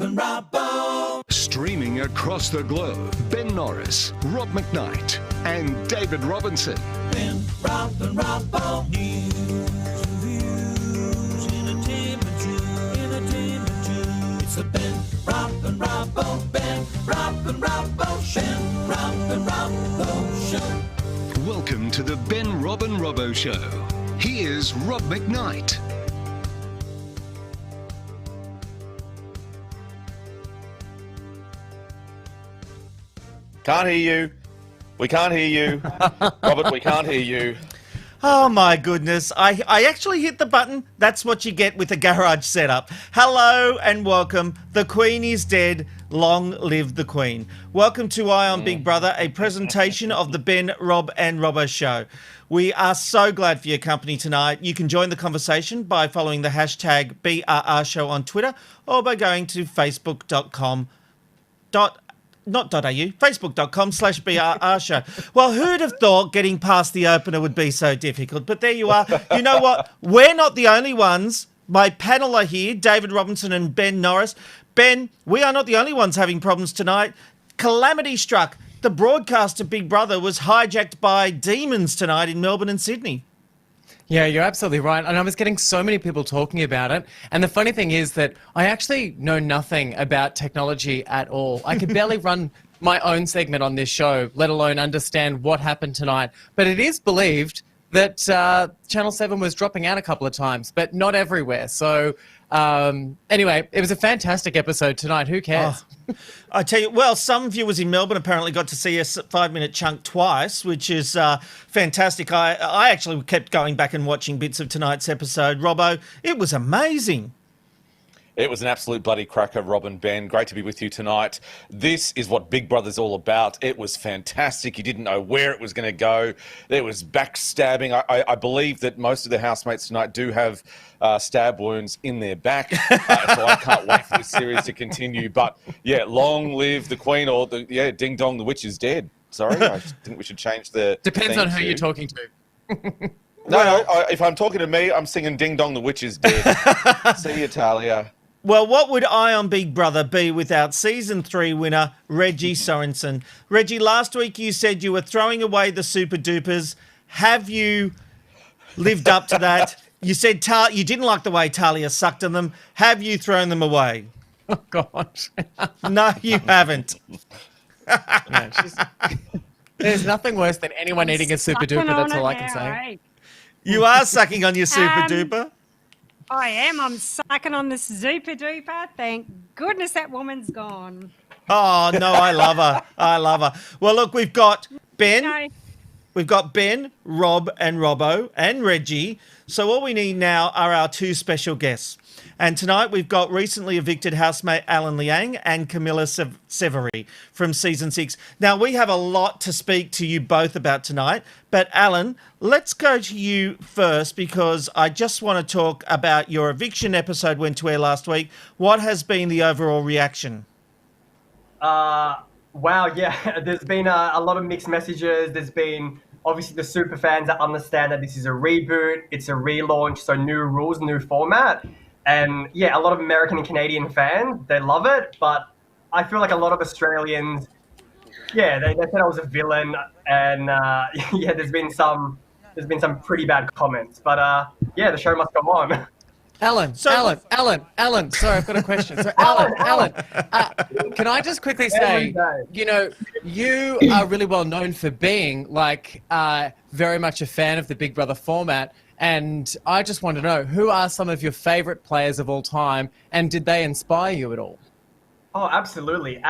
and Robbo. Streaming across the globe, Ben Norris, Rob McKnight, and David Robinson. Ben, Rob and Robbo. News, reviews, entertainment news. It's the Ben, Rob and Robbo. Ben, Rob and Robbo Show. Ben, Rob and Robbo Show. Welcome to the Ben, Rob and Robbo Show. Here's Rob McKnight. Can't hear you. We can't hear you. Robert, we can't hear you. Oh my goodness, I actually hit the button. That's what you get with a garage setup. Hello and welcome. The Queen is dead. Long live the Queen. Welcome to Eye on Big Brother, a presentation of the Ben, Rob and Robbo Show. We are so glad for your company tonight. You can join the conversation by following the hashtag BRR Show on Twitter or by going to facebook.com/BRR Show. Well, who'd have thought getting past the opener would be so difficult? But there you are. You know what? We're not the only ones. My panel are here, David Robinson and Ben Norris. Ben, we are not the only ones having problems tonight. Calamity struck. The broadcast of Big Brother was hijacked by demons tonight in Melbourne and Sydney. Yeah, you're absolutely right. And I was getting so many people talking about it. And the funny thing is that I actually know nothing about technology at all. I could barely run my own segment on this show, let alone understand what happened tonight. But it is believed that Channel 7 was dropping out a couple of times, but not everywhere. So anyway, it was a fantastic episode tonight. Who cares? Oh, I tell you, well, some viewers in Melbourne apparently got to see a 5-minute chunk twice, which is fantastic. I actually kept going back and watching bits of tonight's episode. Robbo, it was amazing. It was an absolute bloody cracker, Rob and Ben. Great to be with you tonight. This is what Big Brother's all about. It was fantastic. You didn't know where it was going to go. There was backstabbing. I believe that most of the housemates tonight do have stab wounds in their back. So I can't wait for this series to continue. But yeah, long live the Queen, or ding dong, the witch is dead. Sorry, I think we should change the Depends on who you're talking to. No, if I'm talking to me, I'm singing ding dong, the witch is dead. See you, Talia. Well, what would Eye on Big Brother be without Season 3 winner Reggie Sorensen? Reggie, last week you said you were throwing away the super dupers. Have you lived up to that? You said you didn't like the way Talia sucked on them. Have you thrown them away? Oh, gosh. No, you haven't. No, there's nothing worse than anyone eating a super duper. That's all I can say. You are sucking on your super duper? I am. I'm sucking on this super duper. Thank goodness that woman's gone. Oh, no, I love her. I love her. Well, look, we've got Ben. We've got Ben, Rob and Robbo and Reggie. So all we need now are our two special guests. And tonight we've got recently evicted housemate Allan Liang and Camilla Severy from Season 6. Now, we have a lot to speak to you both about tonight. But Allan, let's go to you first because I just want to talk about your eviction episode went to air last week. What has been the overall reaction? Wow, yeah. There's been a lot of mixed messages. There's been obviously the super fans that understand that this is a reboot. It's a relaunch, so new rules, new format. And yeah, a lot of American and Canadian fans, they love it, but I feel like a lot of Australians, yeah, they said I was a villain, and yeah, there's been some pretty bad comments, but yeah, the show must go on. Allan, sorry, I've got a question. So Allan, can I just quickly say, you know, you are really well known for being like very much a fan of the Big Brother format. And I just want to know, who are some of your favourite players of all time, and did they inspire you at all? Oh, absolutely.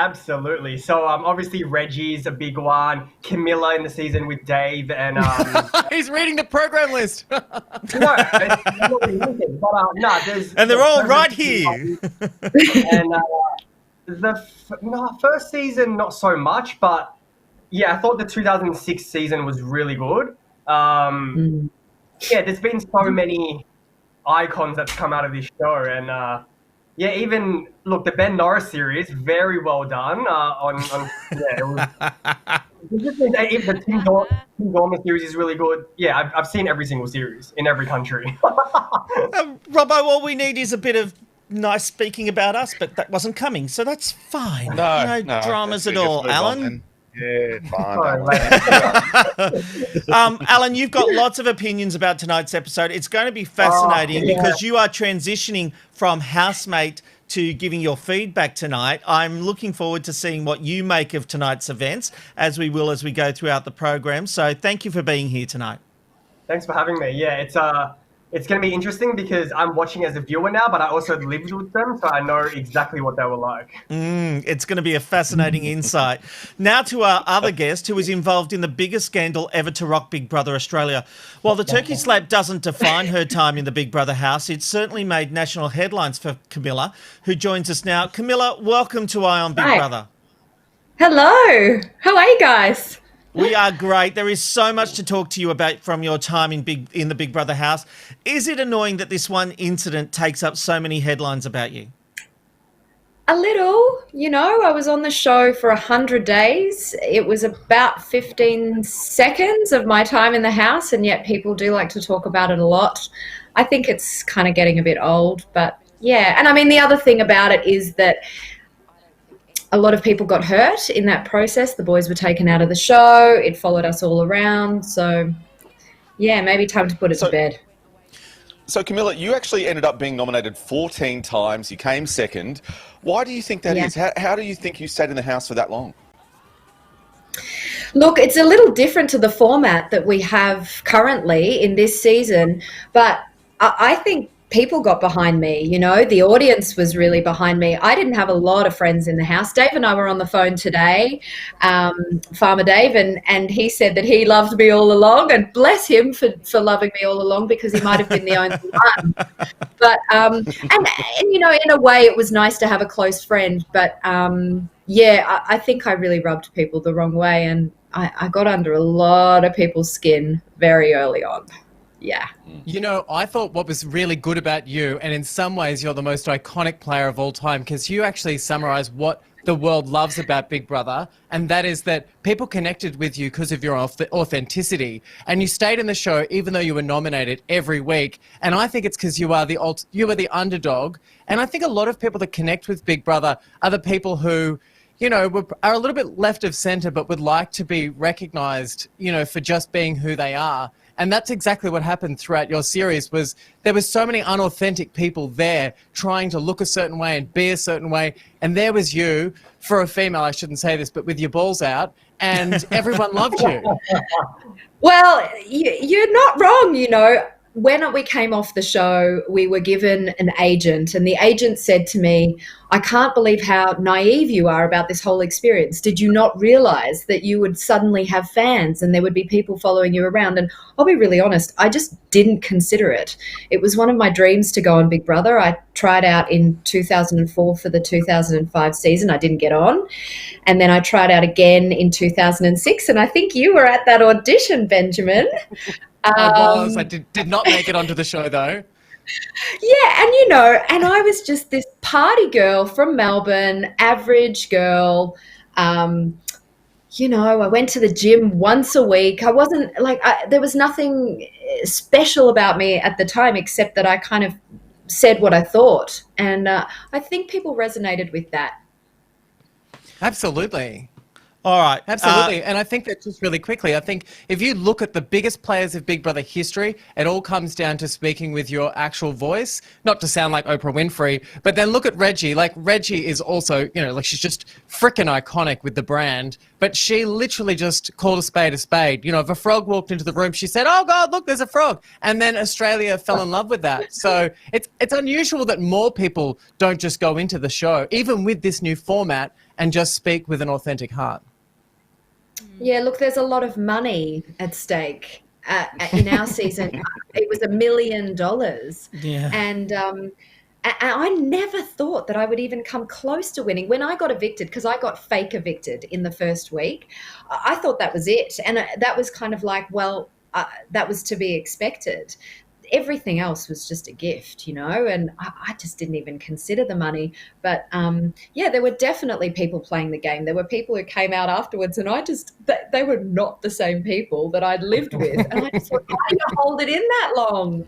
So obviously Reggie's a big one. Camilla in the season with Dave, and he's reading the program list. No, there's and they're all right here. And the first season not so much, but yeah, I thought the 2006 season was really good. Yeah, there's been so many icons that's come out of this show, and yeah, even look, the Ben Norris series, very well done. It was just the Tim Dormer series is really good. Yeah, I've seen every single series in every country. Robbo, all we need is a bit of nice speaking about us, but that wasn't coming, so that's fine. No, dramas that's at it. all, Just move on Alan. then. Yeah, fine. Sorry, Alan. mate. Alan, you've got lots of opinions about tonight's episode. It's going to be fascinating yeah. because you are transitioning from housemate to giving your feedback tonight. I'm looking forward to seeing what you make of tonight's events, as we go throughout the program. So thank you for being here tonight. Thanks for having me. Yeah, it's going to be interesting because I'm watching as a viewer now, but I also lived with them, so I know exactly what they were like. It's going to be a fascinating insight. Now to our other guest, who was involved in the biggest scandal ever to rock Big Brother Australia. While the turkey slap doesn't define her time in the Big Brother house, it certainly made national headlines for Camilla, who joins us now. Camilla, welcome to Eye on Big Hi. Brother. Hello. How are you guys? We are great. There is so much to talk to you about from your time in the Big Brother house. Is it annoying that this one incident takes up so many headlines about you? A little. I was on the show for 100 days. It was about 15 seconds of my time in the house, and yet people do like to talk about it a lot. I think it's kind of getting a bit old, but yeah. And I mean, the other thing about it is that a lot of people got hurt in that process. The boys were taken out of the show. It followed us all around. So, yeah, maybe time to put it to bed. So, Camilla, you actually ended up being nominated 14 times. You came second. Why do you think that is? How do you think you stayed in the house for that long? Look, it's a little different to the format that we have currently in this season, but I think people got behind me, the audience was really behind me. I didn't have a lot of friends in the house. Dave and I were on the phone today, Farmer Dave, and he said that he loved me all along, and bless him for loving me all along, because he might have been the only one. But, and in a way it was nice to have a close friend, but I think I really rubbed people the wrong way, and I got under a lot of people's skin very early on. Yeah. I thought what was really good about you, and in some ways you're the most iconic player of all time, because you actually summarize what the world loves about Big Brother, and that is that people connected with you because of your authenticity, and you stayed in the show even though you were nominated every week. And I think it's because you are the underdog, and I think a lot of people that connect with Big Brother are the people who are a little bit left of centre but would like to be recognised, for just being who they are. And that's exactly what happened throughout your series. Was there was so many unauthentic people there trying to look a certain way and be a certain way, and there was you, for a female, I shouldn't say this, but with your balls out, and everyone loved you. Well, you're not wrong, When we came off the show, we were given an agent, and the agent said to me, "I can't believe how naive you are about this whole experience. Did you not realize that you would suddenly have fans and there would be people following you around?" And I'll be really honest, I just didn't consider it. It was one of my dreams to go on Big Brother. I tried out in 2004 for the 2005 season. I didn't get on. And then I tried out again in 2006, and I think you were at that audition, Benjamin. I did not make it onto the show, though. Yeah, and I was just this party girl from Melbourne, average girl. I went to the gym once a week. I wasn't there was nothing special about me at the time, except that I kind of said what I thought. And I think people resonated with that. Absolutely. All right. Absolutely. And I think that just really quickly, I think if you look at the biggest players of Big Brother history, it all comes down to speaking with your actual voice, not to sound like Oprah Winfrey, but then look at Reggie. Like, Reggie is also, she's just freaking iconic with the brand, but she literally just called a spade a spade. If a frog walked into the room, she said, "Oh God, look, there's a frog." And then Australia fell in love with that. So it's unusual that more people don't just go into the show, even with this new format, and just speak with an authentic heart. Yeah, look, there's a lot of money at stake. In our season, it was $1 million. Yeah. And I never thought that I would even come close to winning. When I got evicted, because I got fake evicted in the first week, I thought that was it. And that was kind of like, that was to be expected. Everything else was just a gift, and I just didn't even consider the money. But there were definitely people playing the game. There were people who came out afterwards, and they were not the same people that I'd lived with. And I just thought, how do you hold it in that long?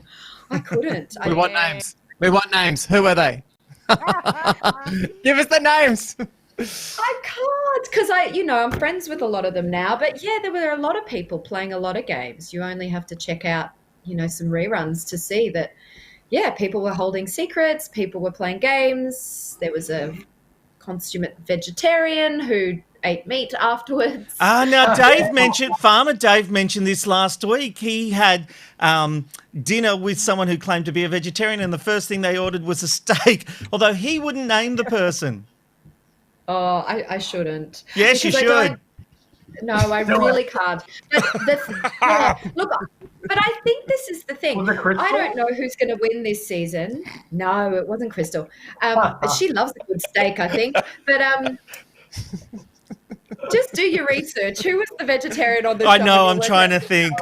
I couldn't. We want names. We want names. Who are they? Give us the names. I can't because I'm friends with a lot of them now. But yeah, there were a lot of people playing a lot of games. You only have to check out, some reruns to see that, yeah, people were holding secrets, people were playing games. There was a consummate vegetarian who ate meat afterwards. Now Farmer Dave mentioned this last week. He had dinner with someone who claimed to be a vegetarian, and the first thing they ordered was a steak, although he wouldn't name the person. Oh, I shouldn't. Yes, you should. No, I really can't. But look, but I think this is the thing. Was it Crystal? I don't know who's going to win this season. No, it wasn't Crystal. She loves a good steak, I think. But just do your research. Who was the vegetarian on the show? I know. I'm trying to think.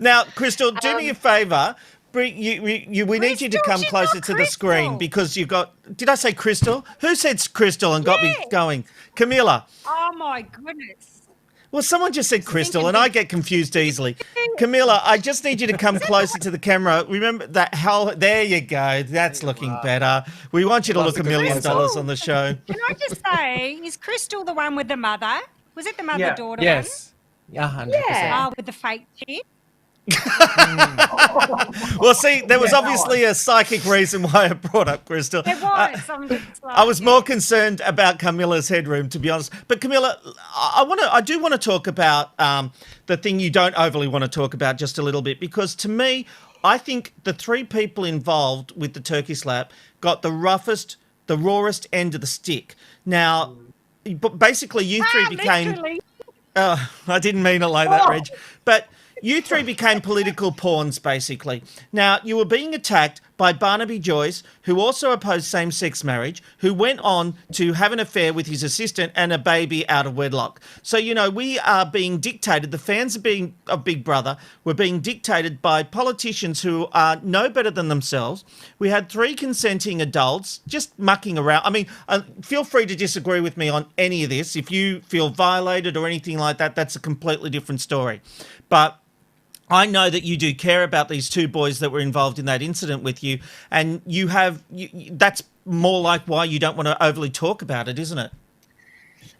Now, Crystal, do me a favour. We need you to come closer to the screen because you've got. Did I say Crystal? Who said Crystal and got me going? Camilla. Oh my goodness. Well, someone just said Crystal, and I get confused easily. Camilla, I just need you to come closer to the camera. Remember that? There you go. That's looking better. We want you to look $1 million on the show. Can I just say, is Crystal the one with the mother? Was it the mother-daughter Yes. Yeah, 100%. Yeah. with the fake kid? Well, see, there was obviously a psychic reason why I brought up Crystal. There was. I was more concerned about Camilla's headroom, to be honest. But Camilla, I do want to talk about the thing you don't overly want to talk about just a little bit, because to me, I think the three people involved with the turkey slap got the rawest end of the stick. Now, basically, you three became. Literally. I didn't mean it like that, Reg. But you three became political pawns, basically. Now, you were being attacked by Barnaby Joyce, who also opposed same-sex marriage, who went on to have an affair with his assistant and a baby out of wedlock. So, we are being dictated, the fans of Big Brother were being dictated by politicians who are no better than themselves. We had 3 consenting adults just mucking around. I mean, feel free to disagree with me on any of this. If you feel violated or anything like that, that's a completely different story. But I know that you do care about these 2 boys that were involved in that incident with you, and that's more like why you don't want to overly talk about it, isn't it?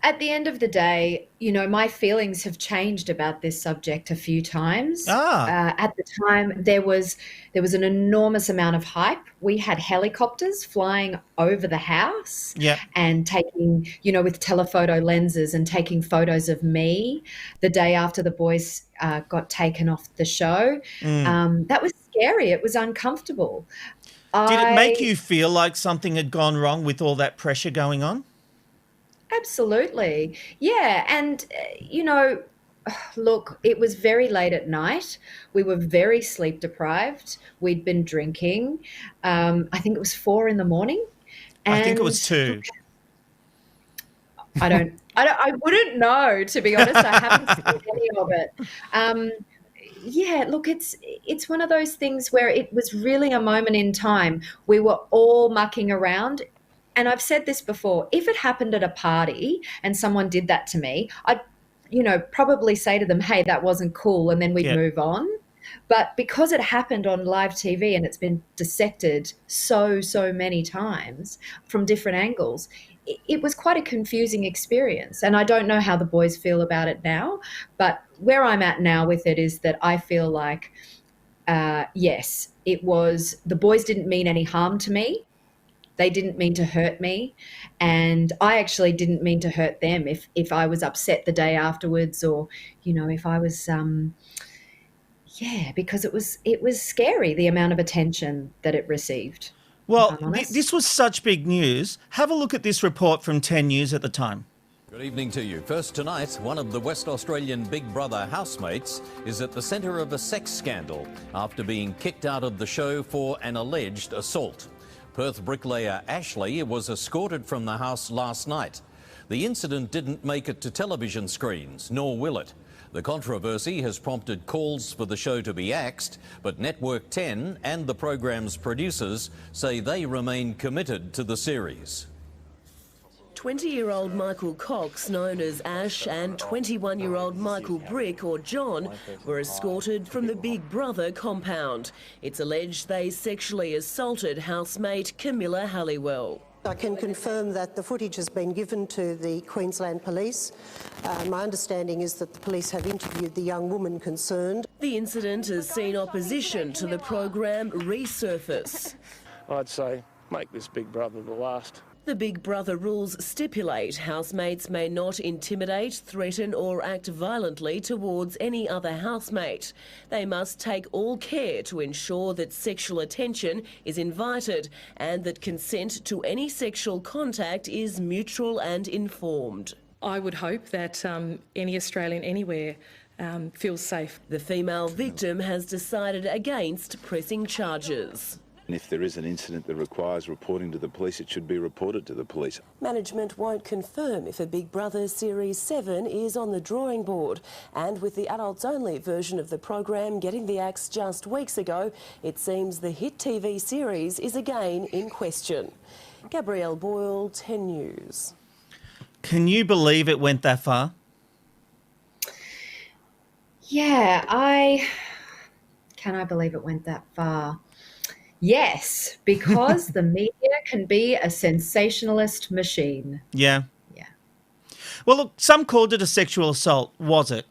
At the end of the day, my feelings have changed about this subject a few times. At the time, there was an enormous amount of hype. We had helicopters flying over the house and taking, with telephoto lenses and taking photos of me the day after the boys got taken off the show. That was scary. It was uncomfortable. Did it make you feel like something had gone wrong with all that pressure going on? Absolutely. Yeah. And, look, it was very late at night. We were very sleep deprived. We'd been drinking. I think it was 4 a.m. I think it was 2. I wouldn't know, to be honest. I haven't seen any of it. Yeah, look, it's one of those things where it was really a moment in time. We were all mucking around. And I've said this before, if it happened at a party and someone did that to me, I'd, probably say to them, hey, that wasn't cool, and then we'd move on. But because it happened on live TV and it's been dissected so many times from different angles, it was quite a confusing experience. And I don't know how the boys feel about it now, but where I'm at now with it is that I feel like, yes, the boys didn't mean any harm to me. They didn't mean to hurt me, and I actually didn't mean to hurt them if I was upset the day afterwards, or, if I was, because it was scary, the amount of attention that it received. Well, this was such big news. Have a look at this report from 10 News at the time. Good evening to you. First tonight, one of the West Australian Big Brother housemates is at the centre of a sex scandal after being kicked out of the show for an alleged assault. Perth bricklayer Ashley was escorted from the house last night. The incident didn't make it to television screens, nor will it. The controversy has prompted calls for the show to be axed, but Network 10 and the program's producers say they remain committed to the series. 20-year-old Michael Cox, known as Ash, and 21-year-old Michael Brick, or John, were escorted from the Big Brother compound. It's alleged they sexually assaulted housemate Camilla Halliwell. I can confirm that the footage has been given to the Queensland Police. My understanding is that the police have interviewed the young woman concerned. The incident has seen opposition to the program resurface. I'd say make this Big Brother the last. The Big Brother rules stipulate housemates may not intimidate, threaten or act violently towards any other housemate. They must take all care to ensure that sexual attention is invited and that consent to any sexual contact is mutual and informed. I would hope that any Australian anywhere feels safe. The female victim has decided against pressing charges. If there is an incident that requires reporting to the police, it should be reported to the police. Management won't confirm if a Big Brother Series 7 is on the drawing board. And with the adults-only version of the program getting the axe just weeks ago, it seems the hit TV series is again in question. Gabrielle Boyle, 10 News. Can you believe it went that far? Yeah, Can I believe it went that far? Yes, because the media can be a sensationalist machine. Yeah. Yeah. Well, look, some called it a sexual assault. Was it?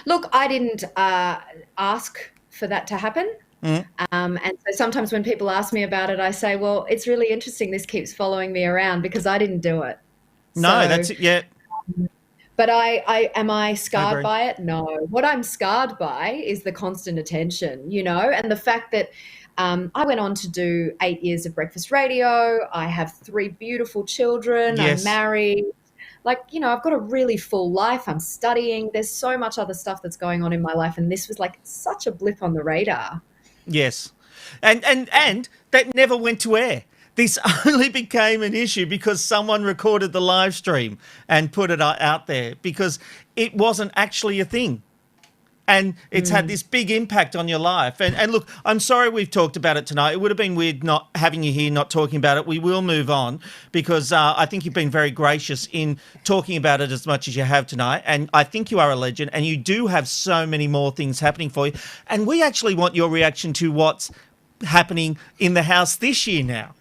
Look, I didn't ask for that to happen. And so sometimes when people ask me about it, I say, well, it's really interesting. This keeps following me around because I didn't do it. No, So, that's it. Yeah. But am I scarred agree. by it? No. What I'm scarred by is the constant attention, and the fact that I went on to do 8 years of breakfast radio. I have 3 beautiful children. Yes. I'm married. I've got a really full life. I'm studying. There's so much other stuff that's going on in my life. And this was like such a blip on the radar. Yes. And that never went to air. This only became an issue because someone recorded the live stream and put it out there because it wasn't actually a thing. And it's had this big impact on your life. And look, I'm sorry we've talked about it tonight. It would have been weird not having you here, not talking about it. We will move on because I think you've been very gracious in talking about it as much as you have tonight. And I think you are a legend and you do have so many more things happening for you. And we actually want your reaction to what's happening in the house this year now.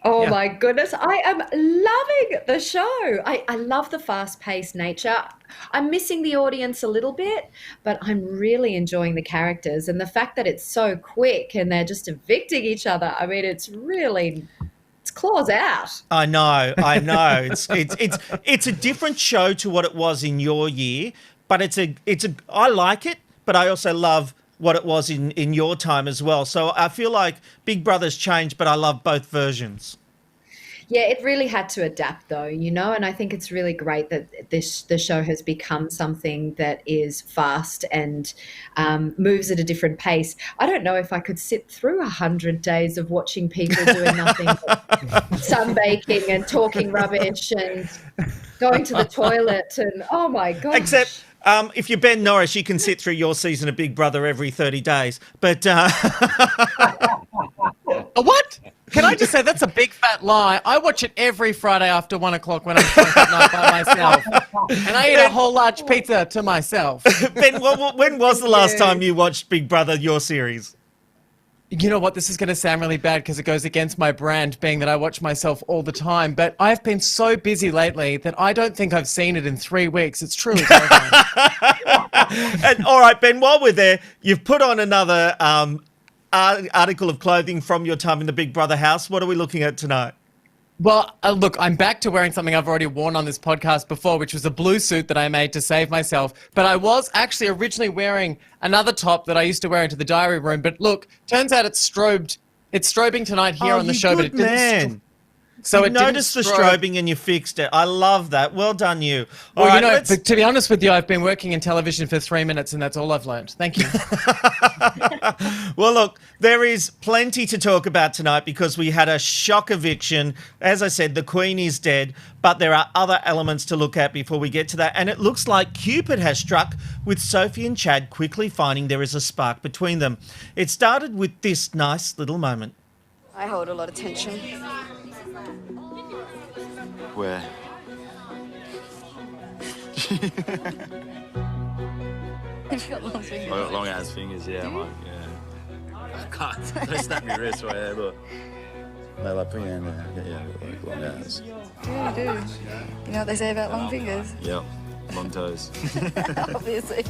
Oh my goodness, I am loving the show. I love the fast-paced nature. I'm missing the audience a little bit, but I'm really enjoying the characters and the fact that it's so quick and they're just evicting each other. I mean, it's claws out. I know. It's a different show to what it was in your year, but I like it, but I also love what it was in your time as well. So I feel like Big Brother's changed, but I love both versions. Yeah, it really had to adapt though, and I think it's really great that the show has become something that is fast and moves at a different pace. I don't know if I could sit through 100 days of watching people doing nothing but sunbaking and talking rubbish and going to the toilet and oh my gosh. Except if you're Ben Norris, you can sit through your season of Big Brother every 30 days. But What? Can I just say that's a big fat lie? I watch it every Friday after 1 o'clock when I'm drunk at night by myself, and I eat a whole large pizza to myself. Ben, when was the last time you watched Big Brother, your series? You know what? This is going to sound really bad because it goes against my brand, being that I watch myself all the time. But I've been so busy lately that I don't think I've seen it in 3 weeks. It's truly terrifying. And all right, Ben, while we're there, you've put on another article of clothing from your time in the Big Brother house. What are we looking at tonight? Well, look, I'm back to wearing something I've already worn on this podcast before, which was a blue suit that I made to save myself. But I was actually originally wearing another top that I used to wear into the diary room. But look, turns out it's strobed. It's strobing tonight here on the show, but it didn't. So you noticed the strobing and you fixed it. I love that. Well done, you. Well, right, but to be honest with you, I've been working in television for 3 minutes and that's all I've learned. Thank you. Well, look, there is plenty to talk about tonight because we had a shock eviction. As I said, the Queen is dead, but there are other elements to look at before we get to that. And it looks like Cupid has struck, with Sophie and Chad quickly finding there is a spark between them. It started with this nice little moment. I hold a lot of tension. where... You've got long fingers. I got long ass fingers, yeah. I'm like, yeah. I can't. Don't snap my wrist right there, but... No, like, put your hand there. Yeah, like long ass. Yeah, you do. You know what they say about long fingers? Yep. Long toes. Obviously.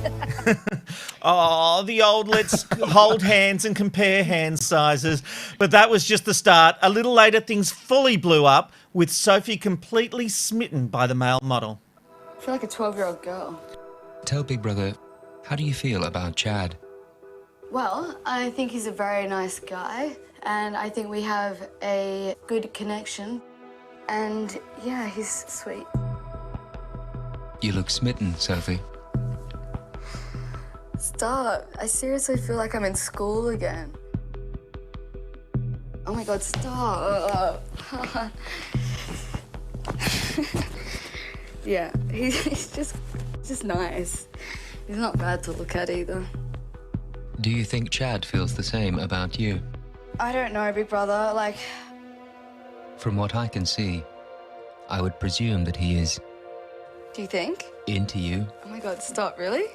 Oh, the old let's hold hands and compare hand sizes. But that was just the start. A little later, things fully blew up with Sophie completely smitten by the male model. I feel like a 12-year-old girl. Tell Big Brother, how do you feel about Chad? Well, I think he's a very nice guy, and I think we have a good connection. And yeah, he's sweet. You look smitten, Sophie. Stop. I seriously feel like I'm in school again. Oh my God, stop. Yeah, he's just nice. He's not bad to look at either. Do you think Chad feels the same about you? I don't know, Big Brother, like... From what I can see, I would presume that he is... Do you think? Into you. Oh my God, stop, really?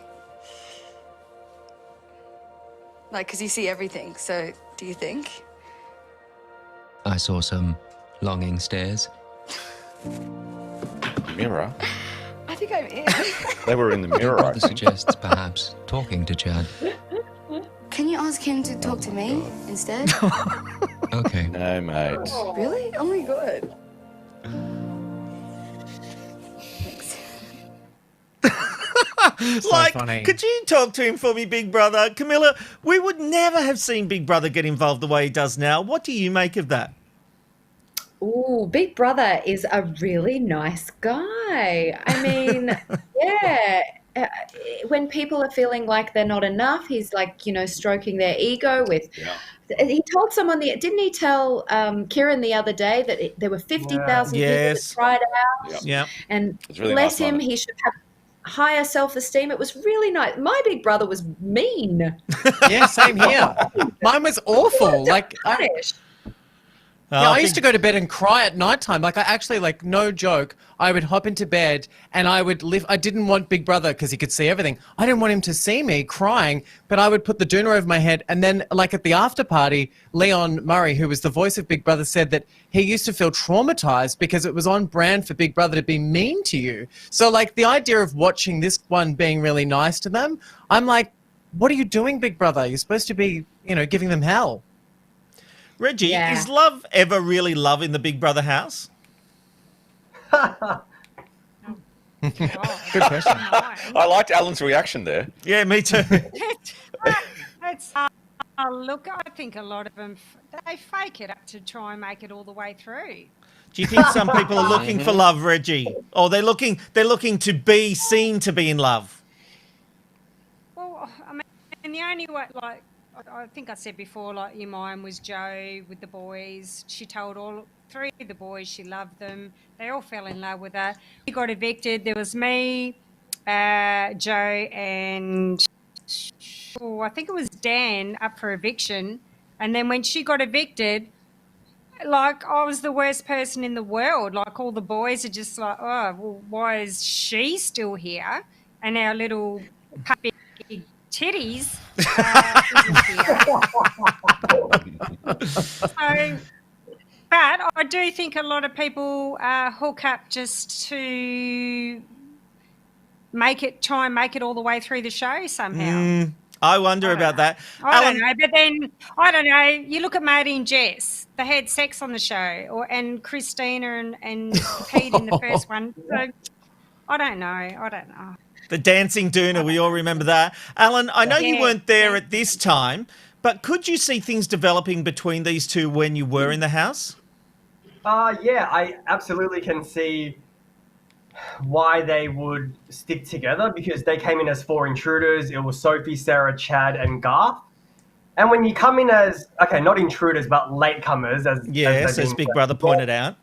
Like, 'cause you see everything, so do you think? I saw some longing stares. Mirror? I think I'm in. They were in the mirror, I That think. suggests perhaps talking to Chad. Can you ask him to talk to me instead? Okay. No, mate. Really? Oh my God. Like, funny. could you talk to him for me, Big Brother? Camilla, we would never have seen Big Brother get involved the way he does now. What do you make of that? Ooh, Big Brother is a really nice guy. I mean, yeah. When people are feeling like they're not enough, he's like, you know, stroking their ego with. Yeah. He told someone didn't he tell Kieran the other day that there were 50,000 people that tried out, Yeah. and It's really bless nice him, moment. he should have higher self-esteem. It was really nice. My Big Brother was mean. Yeah, same here. Mine was awful. Like, Punish. yeah, I used to go to bed and cry at nighttime. Like, I actually, like, no joke, I would hop into bed and I would lift. I didn't want Big Brother because he could see everything. I didn't want him to see me crying, but I would put the doona over my head. And then, like, at the after party, Leon Murray, who was the voice of Big Brother, said that he used to feel traumatized because it was on brand for Big Brother to be mean to you. So, like, the idea of watching this one being really nice to them, I'm like, what are you doing, Big Brother? You're supposed to be, you know, giving them hell. Reggie, Yeah. is love ever really love in the Big Brother house? Good question. I liked Alan's reaction there. Yeah, me too. It's, look, I think a lot of them, they fake it up to try and make it all the way through. Do you think some people are looking for love, Reggie? Or they're looking to be seen to be in love? Well, I mean, and the only way, like, I think I said before, like, your mine was Joe with the boys. She told all three of the boys she loved them. They all fell in love with her. We got evicted. There was me, Joe, and I think it was Dan up for eviction. And then when she got evicted, like, I was the worst person in the world. Like, all the boys are just like, oh, well, why is she still here? And our little puppy titties so, but I do think a lot of people hook up just to try and make it all the way through the show somehow. I wonder about that. I don't know, but then I don't know. You look at Marty and Jess; they had sex on the show, and Christina and Pete in the first one. So I don't know. The dancing doona, we all remember that. Allan, I know you weren't there at this time, but could you see things developing between these two when you were in the house? Yeah, I absolutely can see why they would stick together, because they came in as 4 intruders. It was Sophie, Sarah, Chad, and Garth. And when you come in as, okay, not intruders, but latecomers, as Big Brother pointed out,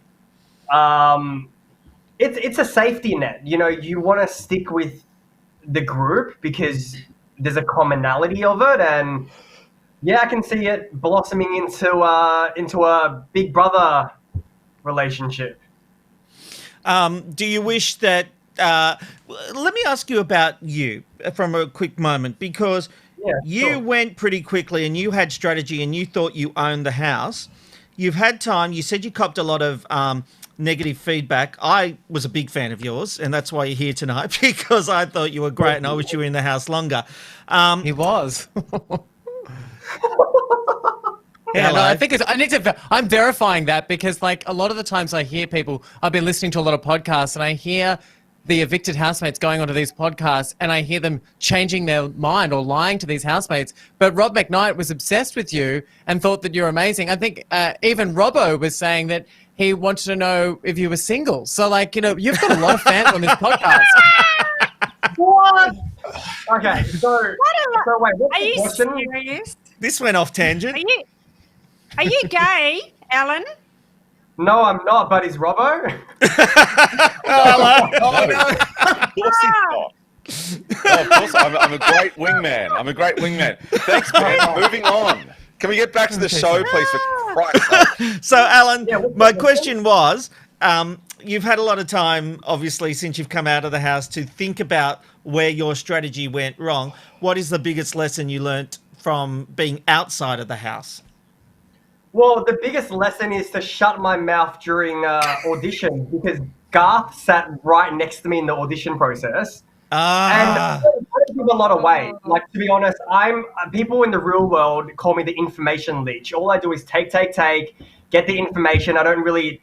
it's a safety net. You know, you want to stick with the group because there's a commonality of it, and yeah, I can see it blossoming into a Big Brother relationship. Do you wish that? Let me ask you about you from a quick moment, because you went pretty quickly and you had strategy and you thought you owned the house. You've had time. You said you copped a lot of negative feedback. I was a big fan of yours, and that's why you're here tonight, because I thought you were great and I wish you were in the house longer. He was. Yeah, no, I think I'm verifying that, because like a lot of the times I hear people, I've been listening to a lot of podcasts and I hear the evicted housemates going onto these podcasts and I hear them changing their mind or lying to these housemates. But Rob McKnight was obsessed with you and thought that you're amazing. I think even Robbo was saying that he wanted to know if you were single. So like, you've got a lot of fans on this podcast. What? Okay, so wait, what's Are the you question? serious? This went off tangent. Are you gay, Alan? No, I'm not, but is Robbo? Of course he's not. Oh, of course, I'm a great wingman. Thanks, Ben. Moving on. Can we get back to the show, please, for Christ's sake? So, Alan, my question was, you've had a lot of time, obviously, since you've come out of the house to think about where your strategy went wrong. What is the biggest lesson you learnt from being outside of the house? Well, the biggest lesson is to shut my mouth during auditions, because Garth sat right next to me in the audition process. And I don't give a lot away. Like, to be honest, people in the real world call me the information leech. All I do is take, get the information. I don't really,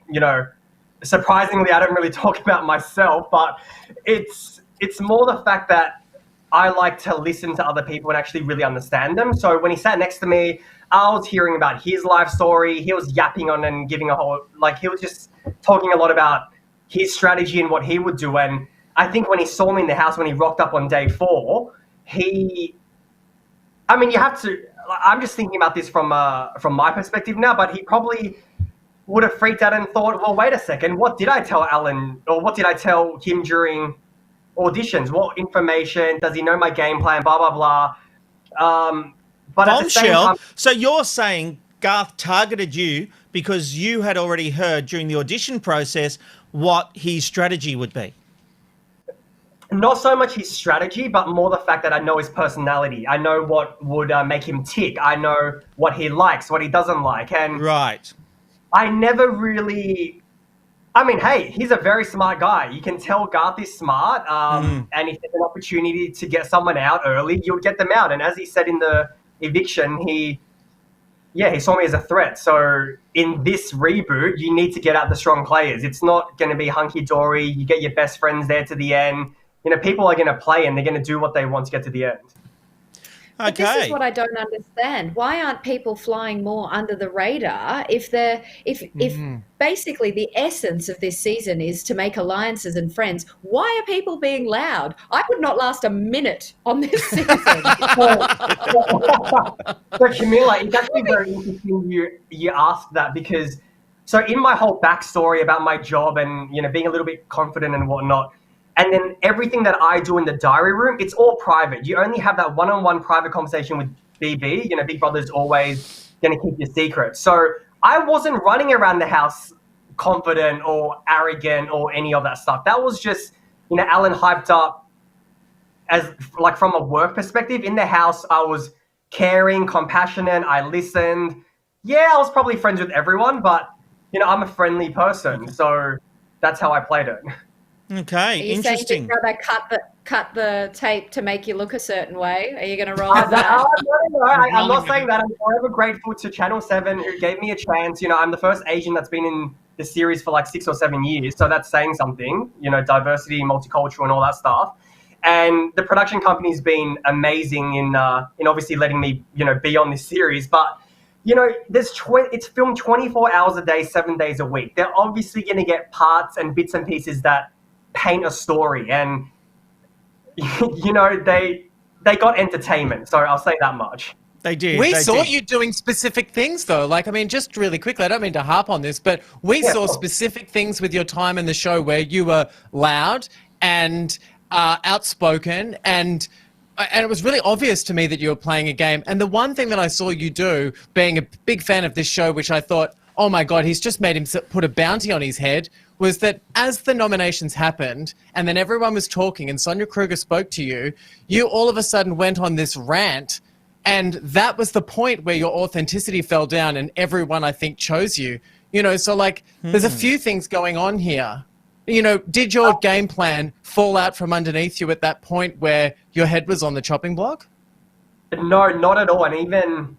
surprisingly, I don't really talk about myself, but it's more the fact that I like to listen to other people and actually really understand them. So when he sat next to me, I was hearing about his life story. He was yapping on and giving he was just talking a lot about his strategy and what he would do. And I think when he saw me in the house, when he rocked up on day 4, you have to, I'm just thinking about this from my perspective now, but he probably would have freaked out and thought, well, wait a second, what did I tell Alan, or what did I tell him during auditions? What information? Does he know my game plan? Blah, blah, blah. But at the same time, so you're saying Garth targeted you because you had already heard during the audition process what his strategy would be? Not so much his strategy, but more the fact that I know his personality. I know what would make him tick. I know what he likes, what he doesn't like. And right. I never really... hey, he's a very smart guy. You can tell Garth is smart. And if there's an opportunity to get someone out early, you'll get them out. And as he said in the eviction, he saw me as a threat. So in this reboot, you need to get out the strong players. It's not going to be hunky-dory. You get your best friends there to the end. People are going to play and they're going to do what they want to get to the end. But this is what I don't understand. Why aren't people flying more under the radar if basically the essence of this season is to make alliances and friends? Why are people being loud? I would not last a minute on this season. So Camilla, it's actually very interesting you asked that, because in my whole backstory about my job and being a little bit confident and whatnot, and then everything that I do in the diary room, it's all private. You only have that one-on-one private conversation with BB. Big Brother's always going to keep your secret. So I wasn't running around the house confident or arrogant or any of that stuff. That was just, Alan hyped up as like from a work perspective. In the house, I was caring, compassionate. I listened. Yeah, I was probably friends with everyone, but, I'm a friendly person. So that's how I played it. Okay, Are you interesting. saying Big Brother cut the tape to make you look a certain way? Are you going to roll with that? No, I'm not saying that. I'm forever grateful to Channel 7 who gave me a chance. I'm the first Asian that's been in the series for like 6 or 7 years, so that's saying something. Diversity, multicultural, and all that stuff. And the production company's been amazing in obviously letting me be on this series. But it's filmed 24 hours a day, 7 days a week. They're obviously going to get parts and bits and pieces that paint a story, and they got entertainment, so I'll say that much. They did. We saw you doing specific things, though. Just really quickly, I don't mean to harp on this, but we saw specific things with your time in the show where you were loud and outspoken, and it was really obvious to me that you were playing a game. And the one thing that I saw you do, being a big fan of this show, which I thought, oh my God, he's just made him put a bounty on his head, was that as the nominations happened and then everyone was talking and Sonia Kruger spoke to you, you all of a sudden went on this rant, and that was the point where your authenticity fell down and everyone, I think, chose you. You know, so like there's a few things going on here. You know, did your game plan fall out from underneath you at that point where your head was on the chopping block? No, not at all. And even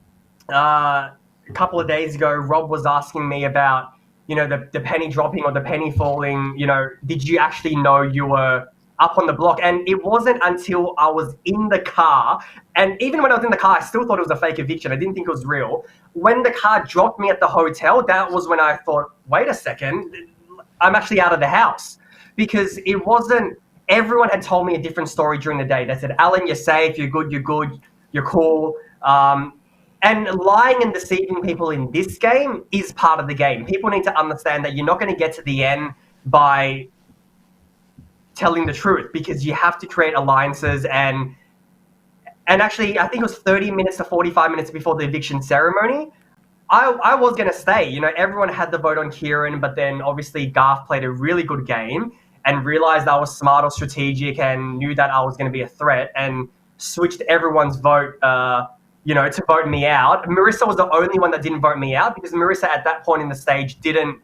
a couple of days ago, Rob was asking me about, you know, the penny dropping or the penny falling. You know, did you actually know you were up on the block? And it wasn't until I was in the car, and even when I was in the car, I still thought it was a fake eviction. I didn't think it was real. When the car dropped me at the hotel, that was when I thought, wait a second, I'm actually out of the house. Because it wasn't, everyone had told me a different story during the day. They said, Allan, you're safe, you're good, you're cool. And lying and deceiving people in this game is part of the game. People need to understand that you're not going to get to the end by telling the truth, because you have to create alliances. And actually, I think it was 30 minutes to 45 minutes before the eviction ceremony, I was going to stay. You know, everyone had the vote on Kieran, but then obviously Garth played a really good game and realized I was smart or strategic and knew that I was going to be a threat and switched everyone's vote, you know, to vote me out. Marissa was the only one that didn't vote me out, because Marissa at that point in the stage didn't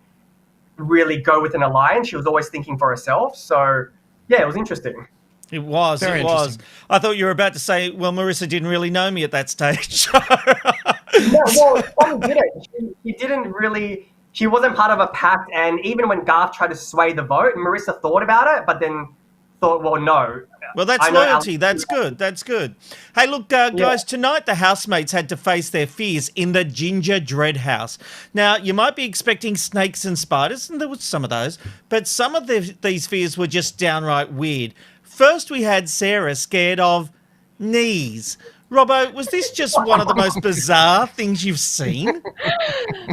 really go with an alliance. She was always thinking for herself. So, yeah, it was interesting. It was. Very It was. I thought you were about to say, well, Marissa didn't really know me at that stage. No, well, Tom didn't. She didn't really. She wasn't part of a pact. And even when Garth tried to sway the vote, Marissa thought about it, but then thought, well, no. Well, that's loyalty. That's good. That's good. Hey, look, guys, tonight the housemates had to face their fears in the Ginger Dread house. Now, you might be expecting snakes and spiders, and there was some of those, but some of these fears were just downright weird. First, we had Sarah scared of knees. Robbo, was this just one of the most bizarre things you've seen?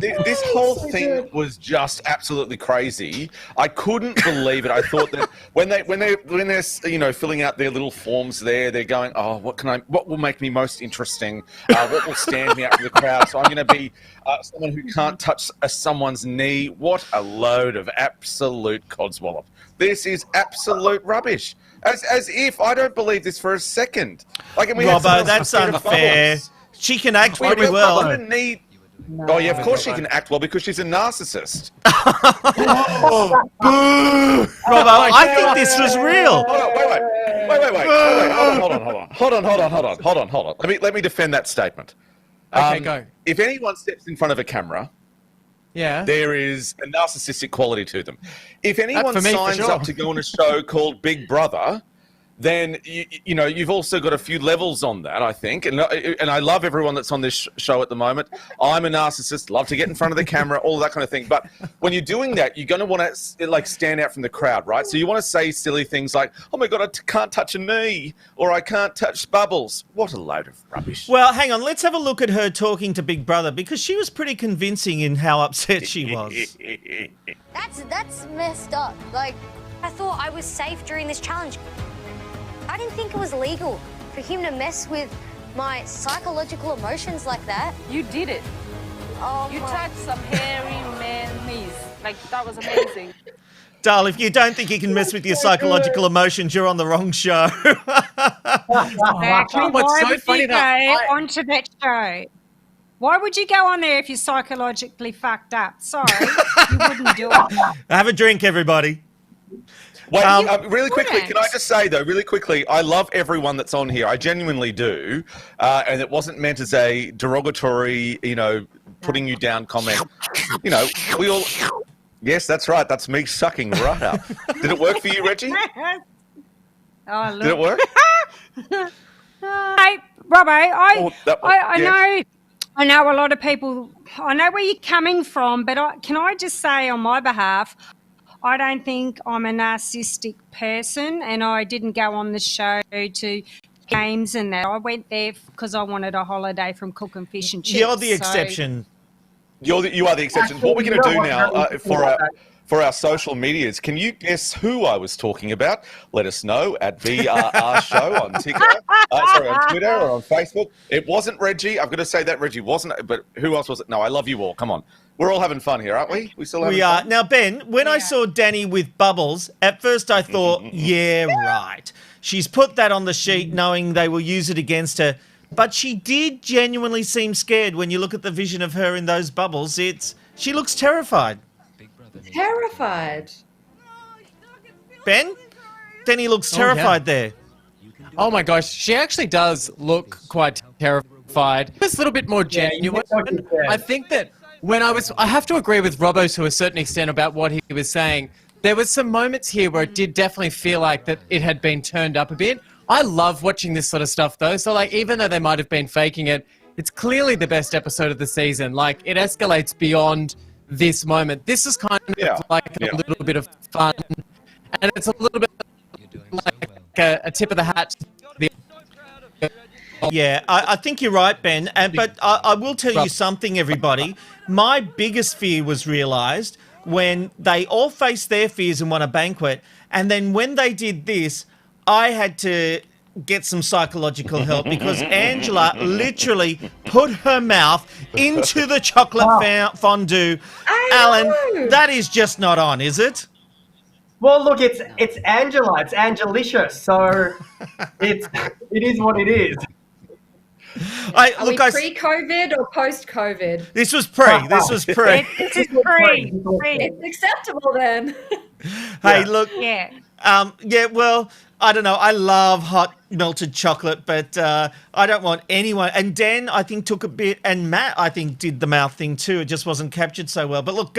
This whole thing was just absolutely crazy. I couldn't believe it. I thought that when they're you know, filling out their little forms there, they're going, oh, what will make me most interesting? What will stand me out from the crowd? So I'm going to be someone who can't touch someone's knee. What a load of absolute codswallop. This is absolute rubbish. As if I don't believe this for a second. Like, and we Robbo, that's unfair. She can act pretty well. Oh, yeah, of course she can act well, because she's a narcissist. Oh, boo! Robbo, I think this was real. Hold on. Let me defend that statement. Okay, go. If anyone steps in front of a camera, there is a narcissistic quality to them. If anyone signs up to go on a show called Big Brother, then you know, you've also got a few levels on that, I think. And I love everyone that's on this show at the moment. I'm a narcissist, love to get in front of the camera, all of that kind of thing. But when you're doing that, you're going to want to like stand out from the crowd, right? So you want to say silly things like, "Oh my God, I can't touch a knee," or "I can't touch bubbles." What a load of rubbish. Well, hang on. Let's have a look at her talking to Big Brother, because she was pretty convincing in how upset she was. That's messed up. Like, I thought I was safe during this challenge. I didn't think it was legal for him to mess with my psychological emotions like that. You did it. Oh, you touched some hairy man knees. Like, that was amazing. Darl, if you don't think you can mess with your psychological emotions, you're on the wrong show. Exactly. Why would you go onto that show? Why would you go on there if you're psychologically fucked up? Sorry, you wouldn't do it. Have a drink, everybody. Wait, really quickly, can I just say, though, really quickly, I love everyone that's on here. I genuinely do. And it wasn't meant as a derogatory, you know, putting you down comment. You know, we all... Yes, that's right. That's me sucking right up. Did it work for you, Reggie? Oh, look. Did it work? Hey, Robbo, I know a lot of people, I know where you're coming from, but can I just say on my behalf, I don't think I'm a narcissistic person, and I didn't go on the show to games and that. I went there because I wanted a holiday from cooking fish and chips. You're the exception. You are the exception. What we're going to do now for our social medias. Can you guess who I was talking about? Let us know at VRR Show on on Twitter or on Facebook. It wasn't Reggie. I'm going to say that Reggie wasn't, but who else was it? No, I love you all. Come on. We're all having fun here, aren't we? We still having fun? Now, Ben, when I saw Danny with bubbles, at first I thought, yeah, right. She's put that on the sheet knowing they will use it against her. But she did genuinely seem scared when you look at the vision of her in those bubbles. She looks terrified. Terrified. Ben? Danny looks terrified there. Oh my gosh, she actually does look quite terrified. Just a little bit more genuine. I think that I have to agree with Robbo to a certain extent about what he was saying. There was some moments here where it did definitely feel like that it had been turned up a bit. I love watching this sort of stuff though. So like, even though they might have been faking it, it's clearly the best episode of the season. Like, it escalates beyond this moment. This is kind of like a little bit of fun, and it's a little bit like a tip of the hat. Yeah, I think you're right, Ben. But I will tell you something, everybody. My biggest fear was realised when they all faced their fears and won a banquet, and then when they did this, I had to get some psychological help because Angela literally put her mouth into the chocolate fondue. Alan, that is just not on, is it? Well, look, it's Angela. It's Angelicious. So it is what it is. Are we pre-COVID or post-COVID? This was pre. This was pre. This is pre. It's acceptable then. Hey, look. Yeah. Well, I don't know. I love hot melted chocolate, but I don't want anyone. And Dan, I think, took a bit, and Matt, I think, did the mouth thing too. It just wasn't captured so well. But look,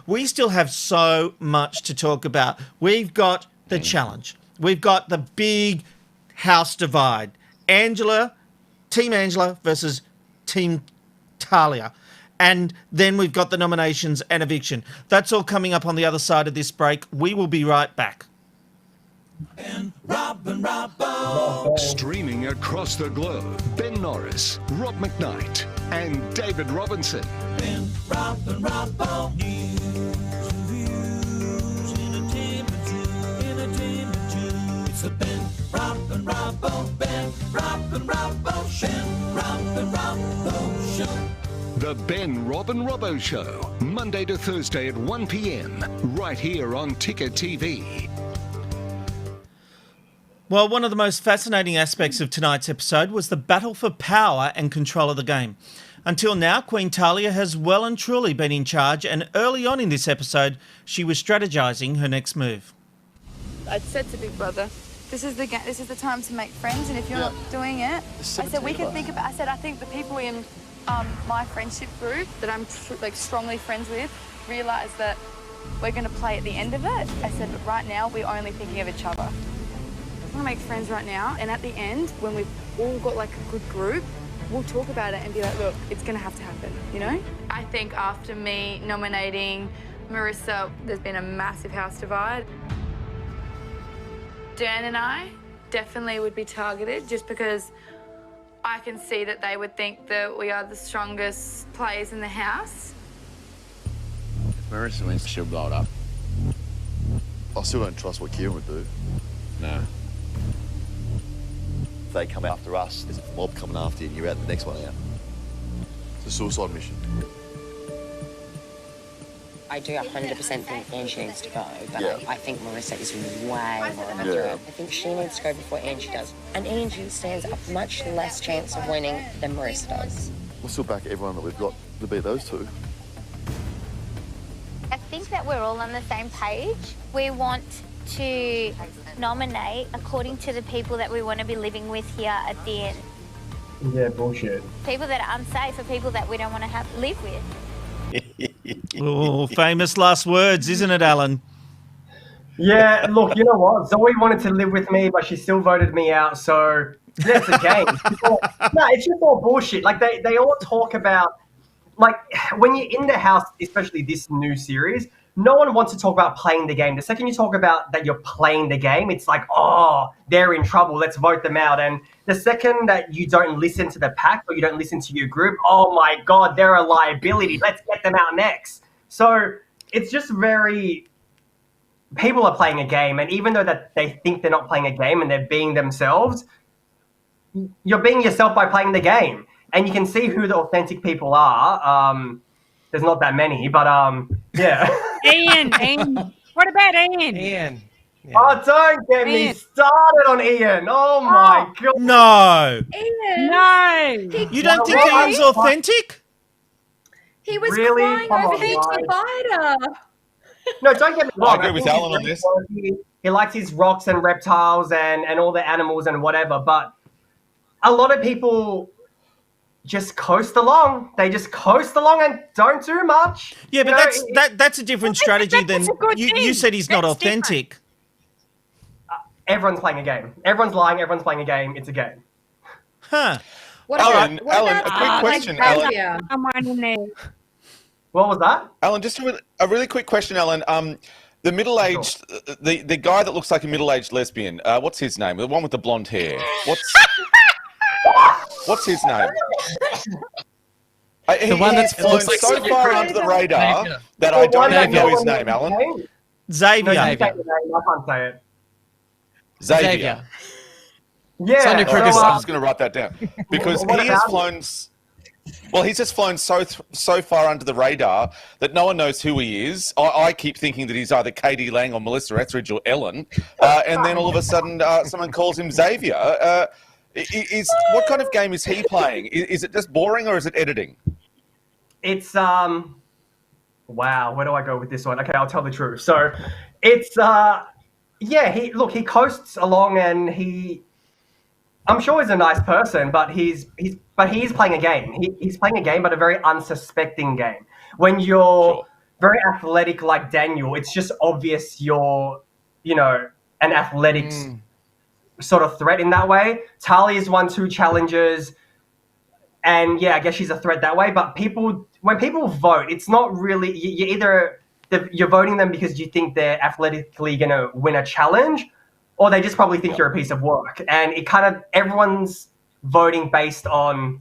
we still have so much to talk about. We've got the challenge. We've got the big house divide. Team Angela versus Team Talia. And then we've got the nominations and eviction. That's all coming up on the other side of this break. We will be right back. Streaming across the globe, Ben Norris, Rob McKnight, and David Robinson. Ben, Rob, and Robbo. News, reviews, entertainment news. It's the Ben, Rob, and Robbo. Ben, Rob, and Robbo Show. Ben, Rob, and Robbo Show. The Ben, Rob and Robbo Show, Monday to Thursday at 1 p.m, right here on Ticker TV. Well, one of the most fascinating aspects of tonight's episode was the battle for power and control of the game. Until now, Queen Talia has well and truly been in charge, and early on in this episode, she was strategizing her next move. I said to Big Brother, this is the time to make friends, and if you're not doing it, I said we can think about. I said I think the people in my friendship group that I'm like strongly friends with realise that we're going to play at the end of it. I said, but right now we're only thinking of each other. I want to make friends right now, and at the end, when we've all got like a good group, we'll talk about it and be like, look, it's going to have to happen, you know? I think after me nominating Marissa, there's been a massive house divide. Dan and I definitely would be targeted just because I can see that they would think that we are the strongest players in the house. If Marissa wins, she'll blow it up. I still don't trust what Kieran would do. No. If they come after us, there's a mob coming after you and you're out the next one out. It's a suicide mission. I do 100% think Angie needs to go, but Yeah. I think Marissa is way more accurate. I think she needs to go before Angie does. And Angie stands a much less chance of winning than Marissa does. We'll still back everyone that we've got to beat those two. I think that we're all on the same page. We want to nominate according to the people that we want to be living with here at the end. Yeah, bullshit. People that are unsafe are people that we don't want to live with. Oh, famous last words, isn't it, Allan? Yeah, look, you know what? Zoe wanted to live with me, but she still voted me out, so yeah, it's a game. It's just all bullshit. Like, they all talk about, like, when you're in the house, especially this new series, no one wants to talk about playing the game. The second you talk about that you're playing the game, it's like, oh, they're in trouble, let's vote them out. And the second that you don't listen to the pack or you don't listen to your group, oh my God, they're a liability, let's get them out next. So it's just very people are playing a game, and even though that they think they're not playing a game and they're being themselves, you're being yourself by playing the game. And you can see who the authentic people are. There's not that many, but yeah. Ian. What about Ian? Ian. Yeah. Oh, don't get me started on Ian. Oh my God. No. Ian. No. You don't think Ian's authentic? He was Really? crying Come over on, the guys. spider. No, don't get me wrong. I agree with think Allan on he's this. very- He likes his rocks and reptiles and all the animals and whatever, but a lot of people just coast along. They just coast along and don't do much. Yeah, but that's a different strategy than a good you thing. said he's not That's authentic. Everyone's playing a game. Everyone's lying. Everyone's playing a game. It's a game. Huh. Alan, a quick question, Alan. Someone in there. What was that? Alan, just a really quick question, Alan. The middle-aged, the guy that looks like a middle-aged lesbian, what's his name? The one with the blonde hair. What's his name? The one that's flown looks like so such a far creep. under the radar Xavier. that I don't even know his name, Alan. Xavier. No, you say the name. I can't say it. Xavier. Yeah. Sonny I'm Ferguson. just going to write that down because What he has about flown. Well, he's just flown so far under the radar that no one knows who he is. I keep thinking that he's either Katie Lang or Melissa Etheridge or Ellen, and then all of a sudden someone calls him Xavier. What kind of game is he playing? Is it just boring or is it editing? It's wow, where do I go with this one? Okay, I'll tell the truth. So it's yeah, he coasts along and I'm sure he's a nice person, but he's playing a game. He's playing a game, but a very unsuspecting game. When you're very athletic like Daniel, it's just obvious you're, an athletic sort of threat in that way. Talia's won 2 challenges, and yeah, I guess she's a threat that way. But when people vote, it's not really you're voting them because you think they're athletically going to win a challenge, or they just probably think you're a piece of work. And it kind of everyone's voting based on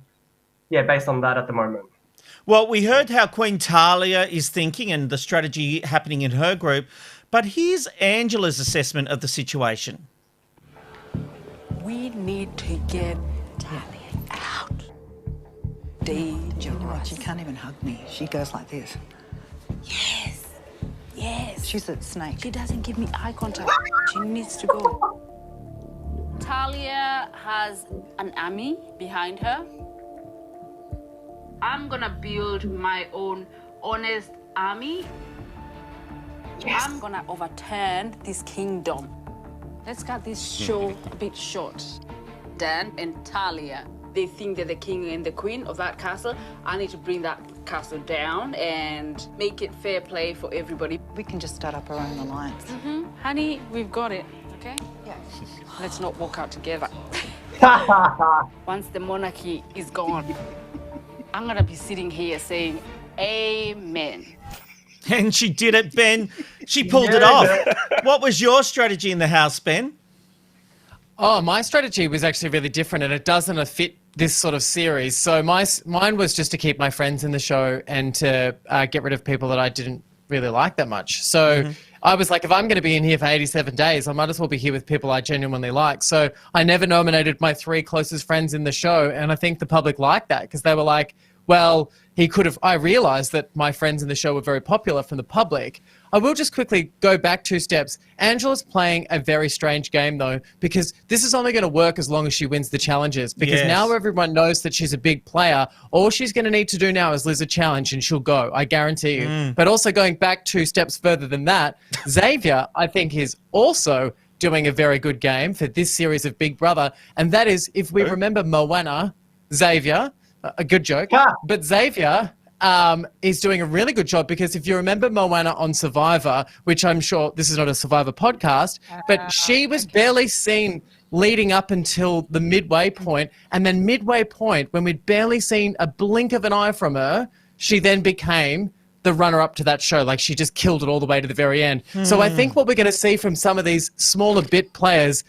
that at the moment. Well, we heard how Queen Talia is thinking and the strategy happening in her group, but here's Angela's assessment of the situation. We need to get Talia out. Dangerous. She can't even hug me. She goes like this. Yes. She's a snake. She doesn't give me eye contact. She needs to go. Talia has an army behind her. I'm gonna build my own honest army. Yes. I'm gonna overturn this kingdom. Let's cut this show a bit short. Dan and Talia, they think they're the king and the queen of that castle. I need to bring that castle down and make it fair play for everybody. We can just start up our own alliance. Honey, we've got it, okay? Yeah. Let's not walk out together. Once the monarchy is gone, I'm gonna be sitting here saying, amen. And she did it, Ben. She pulled it off. What was your strategy in the house, Ben? Oh, my strategy was actually really different, and it doesn't fit this sort of series. So mine was just to keep my friends in the show and to get rid of people that I didn't really like that much. So I was like, if I'm going to be in here for 87 days, I might as well be here with people I genuinely like. So I never nominated my 3 closest friends in the show, and I think the public liked that because they were like, well, he could have. I realized that my friends in the show were very popular from the public. I will just quickly go back 2 steps. Angela's playing a very strange game, though, because this is only going to work as long as she wins the challenges. Because now everyone knows that she's a big player. All she's going to need to do now is lose a challenge and she'll go. I guarantee you. But also going back 2 steps further than that, Xavier, I think, is also doing a very good game for this series of Big Brother. And that is, if we remember Moana, Xavier, a good joke, but Xavier is doing a really good job because if you remember Moana on Survivor, which I'm sure this is not a Survivor podcast, but she was barely seen leading up until the midway point, and then midway point, when we'd barely seen a blink of an eye from her, she then became the runner-up to that show. Like, she just killed it all the way to the very end. So I think what we're going to see from some of these smaller bit players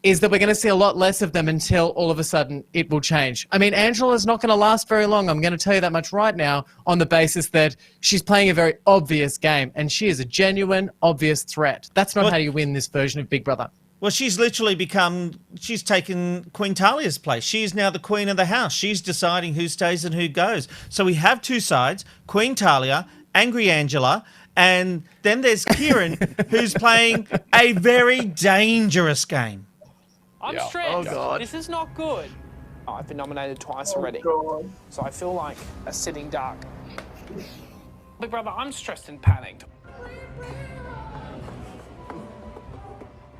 is that we're going to see a lot less of them until all of a sudden it will change. I mean, Angela's not going to last very long. I'm going to tell you that much right now on the basis that she's playing a very obvious game and she is a genuine, obvious threat. That's not how you win this version of Big Brother. Well, she's literally she's taken Queen Talia's place. She's now the queen of the house. She's deciding who stays and who goes. So we have two sides, Queen Talia, Angry Angela, and then there's Kieran, who's playing a very dangerous game. I'm stressed. Oh, God. This is not good. I've been nominated twice already. God. So I feel like a sitting duck. Big Brother, I'm stressed and panicked.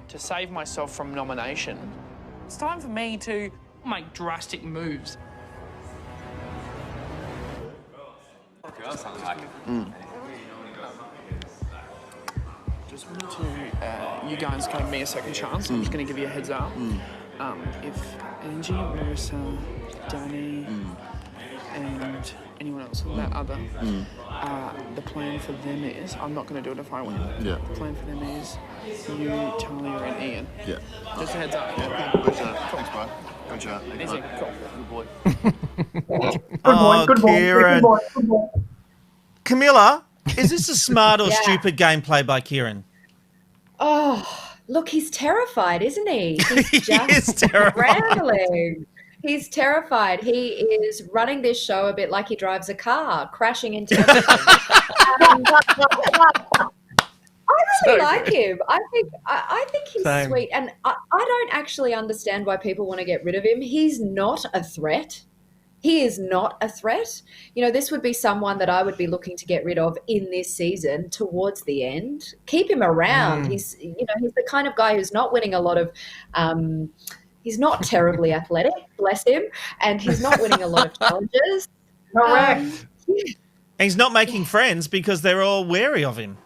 To save myself from nomination, it's time for me to make drastic moves. Just wanted to, you guys gave me a second chance. I'm just going to give you a heads up. If Angie, Marissa, Danny, and anyone else, that other, the plan for them is, I'm not going to do it if I win. Yeah. The plan for them is you, Talia, and Ian. Yeah. Just a heads up. Yeah. Good chat. Thanks, bro. Good chat. Easy. Cool. Good boy. Good boy. Kieran. Good boy. Camilla, is this a smart or stupid gameplay by Kieran? Oh, look, he's terrified, isn't he? He's just is terrified. rambling. He's terrified. He is running this show a bit like he drives a car, crashing into everything. I really like him. I think he's Same. sweet, and I don't actually understand why people want to get rid of him. He's not a threat. He is not a threat. You know, this would be someone that I would be looking to get rid of in this season towards the end. Keep him around. He's the kind of guy who's not winning a lot of. He's not terribly athletic, bless him, and he's not winning a lot of challenges. Correct. He's not making friends because they're all wary of him.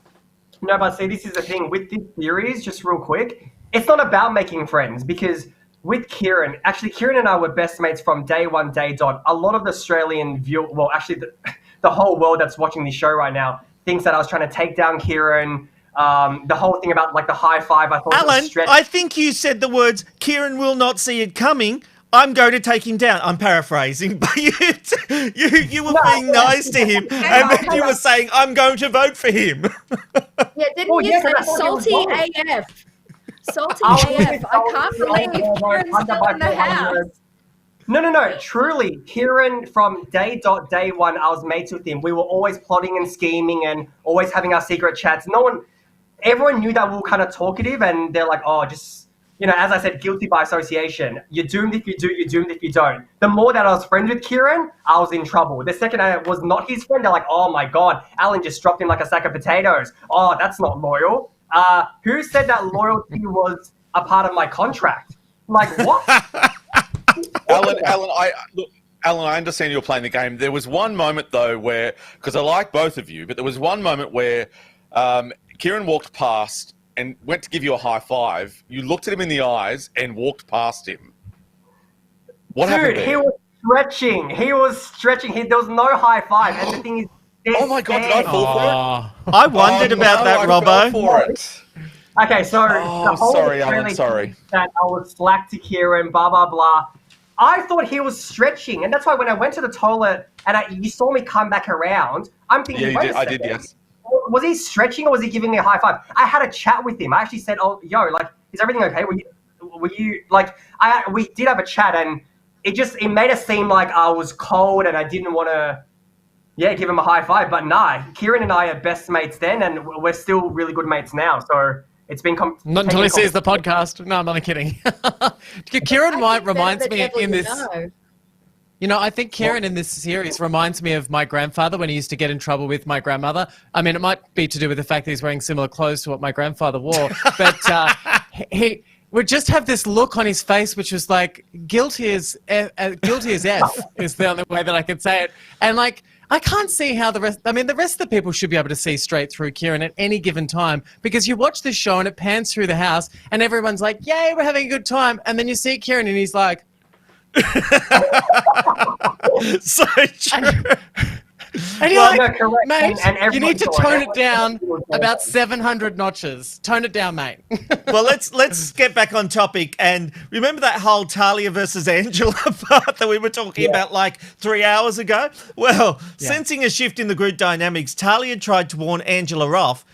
No, but see, this is the thing with this series, just real quick, it's not about making friends because with Kieran, actually Kieran and I were best mates from day one, day dot. A lot of the Australian the whole world that's watching this show right now thinks that I was trying to take down Kieran. The whole thing about like the high five, I thought Allan, was stretched. I think you said the words, Kieran will not see it coming. I'm going to take him down. I'm paraphrasing, but you were being nice to him, and then you were saying, I'm going to vote for him. Yeah, didn't you say salty AF? Salty AF. I can't believe Kieran's still in the house. No. Truly, Kieran from day one, I was mates with him. We were always plotting and scheming and always having our secret chats. Everyone knew that we were kind of talkative, and they're like, oh, just, as I said, guilty by association. You're doomed if you do, you're doomed if you don't. The more that I was friends with Kieran, I was in trouble. The second I was not his friend, they're like, oh my God, Allan just dropped him like a sack of potatoes. Oh, that's not loyal. Who said that loyalty was a part of my contract? Like, what? Allan, I understand you're playing the game. There was one moment, though, where, because I like both of you, but there was one moment where Kieran walked past and went to give you a high five. You looked at him in the eyes and walked past him. What happened there? He was stretching. There was no high five. And the thing is, oh my God, did I fall for it? I wondered about that, Robbo. I fell for it. Okay, so the whole Allan, sorry. That I was slack to Kieran, blah, blah, blah. I thought he was stretching. And that's why when I went to the toilet and you saw me come back around, I'm thinking, Yeah, I did, yes. Was he stretching or was he giving me a high five? I had a chat with him. I actually said, oh, yo, like, is everything okay? Were you like, we did have a chat and it made it seem like I was cold and I didn't want to, give him a high five. But nah, Kieran and I are best mates then and we're still really good mates now. So it's been... Not until he sees the podcast. No, I'm not kidding. Kieran reminds me in this... I think Kieran in this series reminds me of my grandfather when he used to get in trouble with my grandmother. I mean, it might be to do with the fact that he's wearing similar clothes to what my grandfather wore, but he would just have this look on his face, which was like guilty as F is the only way that I could say it. And like, I can't see how the rest of the people should be able to see straight through Kieran at any given time, because you watch this show and it pans through the house and everyone's like, yay, we're having a good time. And then you see Kieran and he's like, so true. And you're Well, like, no, correct. mate, And you everyone need to saw it. tone it Everyone down saw it. about 700 notches. Tone it down, mate. Well, let's get back on topic. And remember that whole Talia versus Angela part that we were talking about like 3 hours ago? Well, sensing a shift in the group dynamics, Talia tried to warn Angela off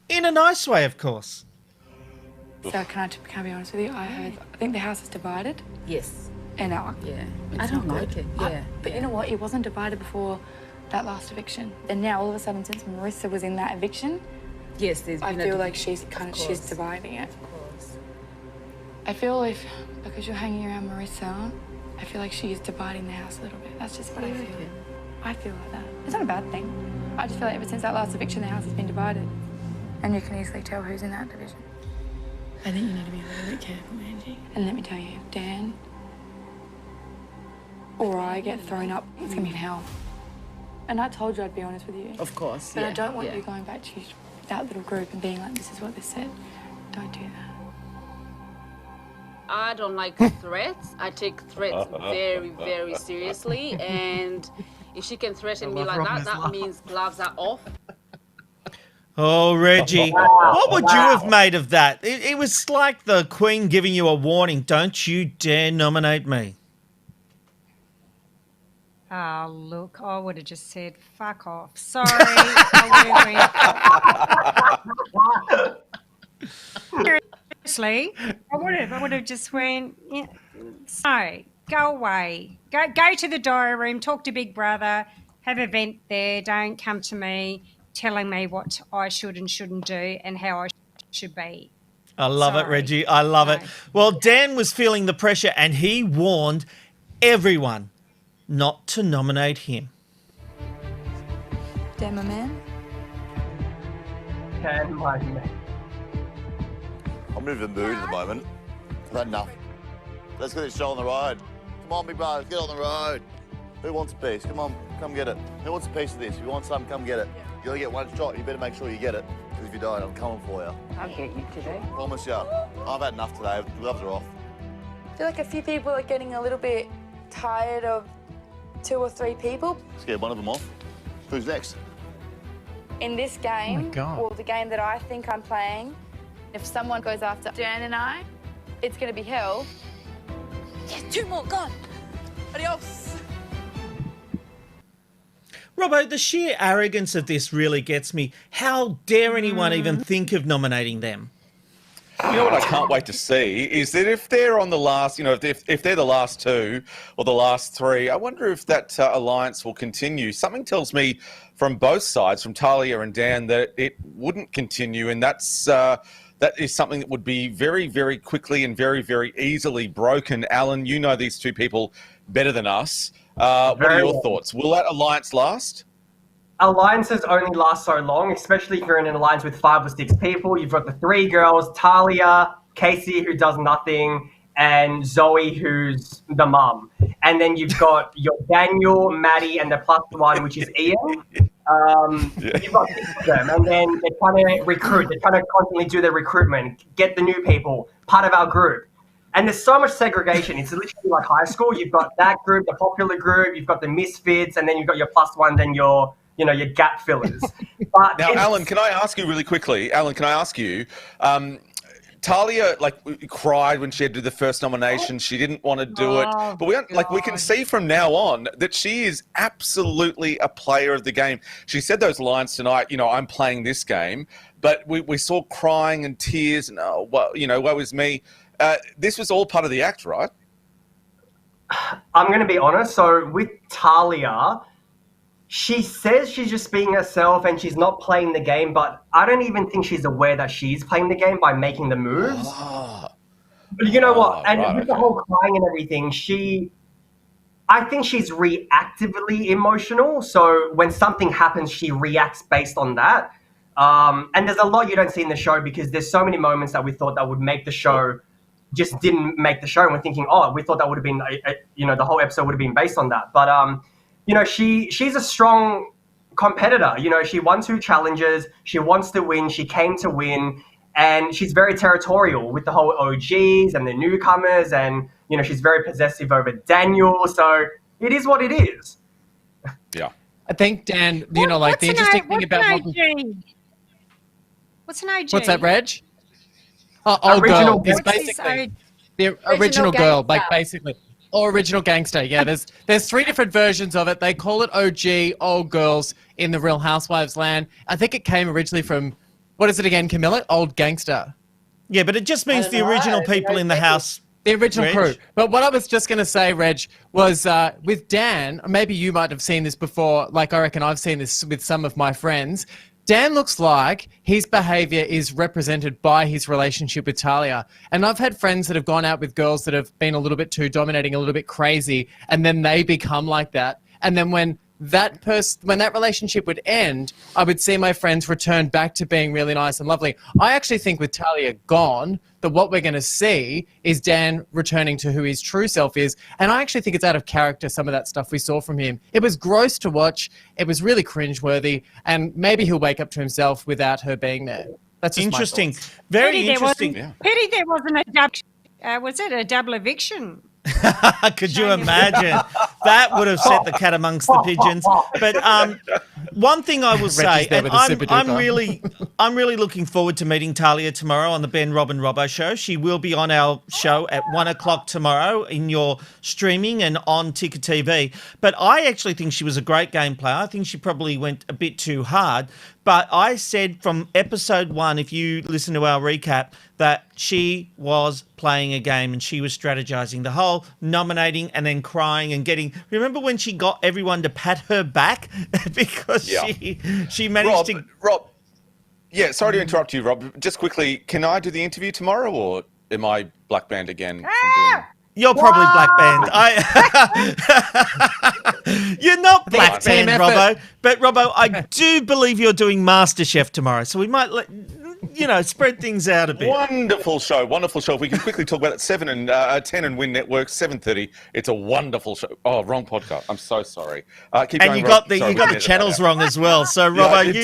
in a nice way, of course. So can I be honest with you? I think the house is divided. Yes. And I it's don't not like good. it. Yeah. But you know what? It wasn't divided before that last eviction. And now all of a sudden, since Marissa was in that eviction, Yes, there's I been a feel div- like she's dividing it. Of course. I feel because you're hanging around Marissa, I feel like she is dividing the house a little bit. That's just what I feel. I feel like that. It's not a bad thing. I just feel like ever since that last eviction, the house has been divided. And you can easily tell who's in that division. I think you need to be a little bit careful, Angie. And let me tell you, if Dan or I get thrown up, it's gonna be hell. And I told you I'd be honest with you. Of course, But I yeah, don't want yeah. you going back to that little group and being like, this is what they said. Don't do that. I don't like threats. I take threats very, very seriously. And if she can threaten me like that, that means gloves are off. Oh, Reggie, what would you have made of that? It was like the Queen giving you a warning. Don't you dare nominate me. Oh, look, I would have just said, fuck off. Sorry. I Seriously, I would have just went, yeah, no, go away. Go to the diary room, talk to Big Brother, have a vent there. Don't come to me telling me what I should and shouldn't do and how I should be. I love it, Reggie. I love it. Well, Dan was feeling the pressure and he warned everyone not to nominate him. Dan, my man. Dan, my man. I'm in a mood at the moment. I've had enough. Let's get this show on the road. Come on, big bro, let's get on the road. Who wants a piece? Come on, come get it. Who wants a piece of this? If you want some, come get it. You only get one shot, you better make sure you get it. Because if you don't, I'm coming for you. I'll get you today. Promise you. I've had enough today. The gloves are off. I feel like a few people are getting a little bit tired of 2 or 3 people. Let's get one of them off. Who's next? In this game, God. or the game that I think I'm playing, if someone goes after Dan and I, it's going to be hell. Yes, 2 more, gone. Adios. Robbo, the sheer arrogance of this really gets me. How dare anyone even think of nominating them? You know what I can't wait to see is that if they're on the last, if they're the last 2 or the last 3, I wonder if that alliance will continue. Something tells me from both sides, from Talia and Dan, that it wouldn't continue, and that is something that would be very, very quickly and very, very easily broken. Allan, you know these 2 people better than us. What are your thoughts? Will that alliance last? Alliances only last so long, especially if you're in an alliance with 5 or 6 people. You've got the 3 girls, Talia, Casey, who does nothing, and Zoe, who's the mum. And then you've got your Daniel, Maddie, and the +1, which is Ian. You've got 6 of them, and then they're trying to recruit. They're trying to constantly do their recruitment, get the new people, part of our group. And there's so much segregation. It's literally like high school. You've got that group, the popular group, you've got the misfits, and then you've got your +1s and your gap fillers. But now, Allan, can I ask you really quickly? Talia cried when she had to do the first nomination. She didn't want to do it, but we can see from now on that she is absolutely a player of the game. She said those lines tonight. I'm playing this game, but we saw crying and tears and woe is me. This was all part of the act, right? I'm going to be honest. So with Talia, she says she's just being herself and she's not playing the game, but I don't even think she's aware that she's playing the game by making the moves. But you know what? And with the whole crying and everything, I think she's reactively emotional. So when something happens, she reacts based on that. And there's a lot you don't see in the show because there's so many moments that we thought that would make the show just didn't make the show. And we're thinking, we thought that would have been, the whole episode would have been based on that. But, she's a strong competitor. She won 2 challenges. She wants to win. She came to win. And she's very territorial with the whole OGs and the newcomers. And, she's very possessive over Daniel. So it is what it is. Yeah. I think Dan, you know, like the interesting thing about What's an OG? what's that, Reg? Oh, old Original girl is gangster. basically the original girl, like basically, or original gangster. Yeah, there's 3 different versions of it. They call it OG, old girls in the Real Housewives land. I think it came originally from, what is it again, Camilla? Old gangster. Yeah, but it just means the original people in the house. The original Reg? crew. But what I was just going to say, Reg, was with Dan, maybe you might have seen this before, like I reckon I've seen this with some of my friends. Dan looks like his behaviour is represented by his relationship with Talia. And I've had friends that have gone out with girls that have been a little bit too dominating, a little bit crazy, and then they become like that. And then when that relationship would end, I would see my friends return back to being really nice and lovely. I actually think with Talia gone, that what we're going to see is Dan returning to who his true self is. And I actually think it's out of character, some of that stuff we saw from him. It was gross to watch. It was really cringeworthy. And maybe he'll wake up to himself without her being there. That's just interesting. My thoughts. Very interesting. Pity there wasn't a double, was it a double eviction? Could you imagine? That would have set the cat amongst the pigeons. But one thing I will say, and I'm really looking forward to meeting Talia tomorrow on the Ben, Rob and Robbo show. She will be on our show at 1:00 tomorrow in your streaming and on Ticker TV. But I actually think she was a great game player. I think she probably went a bit too hard. But I said from episode 1, if you listen to our recap, that she was playing a game and she was strategizing. The whole nominating and then crying and getting... Remember when she got everyone to pat her back? Because she managed to... Rob, yeah, sorry to interrupt you, Rob. Just quickly, can I do the interview tomorrow or am I black banned again? You're probably black banned. You're not black banned, Robbo. But Robbo, I do believe you're doing MasterChef tomorrow, so we might spread things out a bit. Wonderful show, wonderful show. If we can quickly talk about it, 7 and 10 and Win Network, 7:30. It's a wonderful show. Oh, wrong podcast. I'm so sorry. Keep and going, you got Rob. the channels wrong as well. So Robbo, you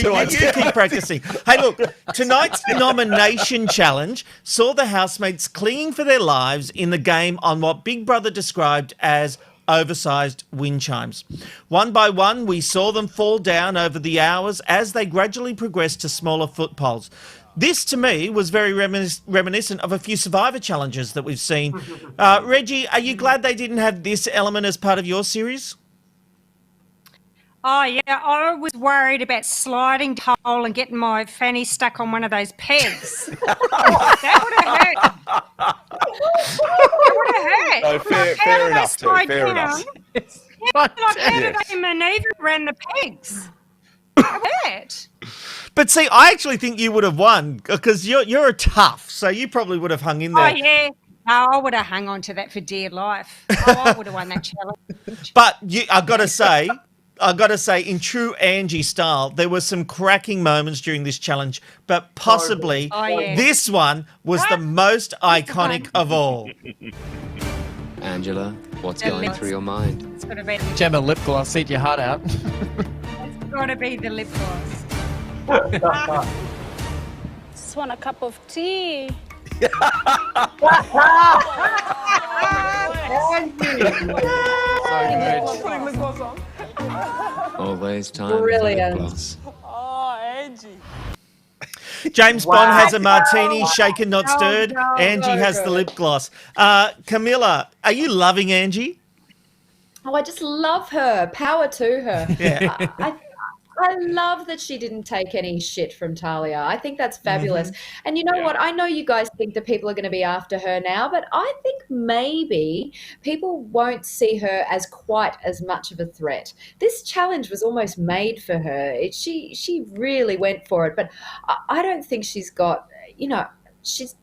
keep practicing. Hey, look, tonight's nomination challenge saw the housemates clinging for their lives in the game on what Big Brother described as oversized wind chimes. One by one, we saw them fall down over the hours as they gradually progressed to smaller foot poles. This, to me, was very reminiscent of a few Survivor challenges that we've seen. Reggie, are you glad they didn't have this element as part of your series? Oh, yeah, I was worried about sliding the hole and getting my fanny stuck on one of those pegs. That would have hurt. That would have hurt. No, fair enough, too. Fair enough. How did they manoeuvre around the pegs? That hurt. But see, I actually think you would have won because you're a tough, so you probably would have hung in there. Oh, yeah. No, I would have hung on to that for dear life. I would have won that challenge. But I've got to say, in true Angie style, there were some cracking moments during this challenge, but possibly this one was the most iconic of all. Angela, what's going through your mind? It's got to be Gemma lip gloss, eat your heart out. It's got to be the lip gloss. Just want a cup of tea. Always time Brilliant. for lip gloss. Oh, Angie. James Bond has a martini, shaken not stirred. Angie has the lip gloss. Camilla, are you loving Angie? Oh, I just love her. Power to her. Yeah. I love that she didn't take any shit from Talia. I think that's fabulous. And you know what? I know you guys think that people are going to be after her now, but I think maybe people won't see her as quite as much of a threat. This challenge was almost made for her. She really went for it, but I don't think she's got,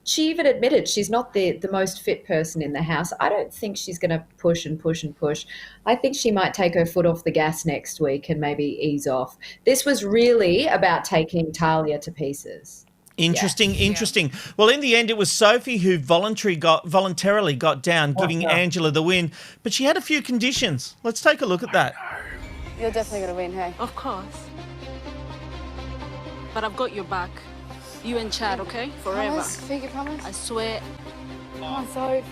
she even admitted she's not the most fit person in the house. I don't think she's going to push and push and push. I think she might take her foot off the gas next week and maybe ease off. This was really about taking Talia to pieces. Interesting. Well, in the end, it was Sophie who voluntarily got down, giving Angela the win. But she had a few conditions. Let's take a look at that. You're definitely going to win, hey? Of course. But I've got your back. You and Chad, okay? Forever. Promise? Figure promise? I swear. Come on, so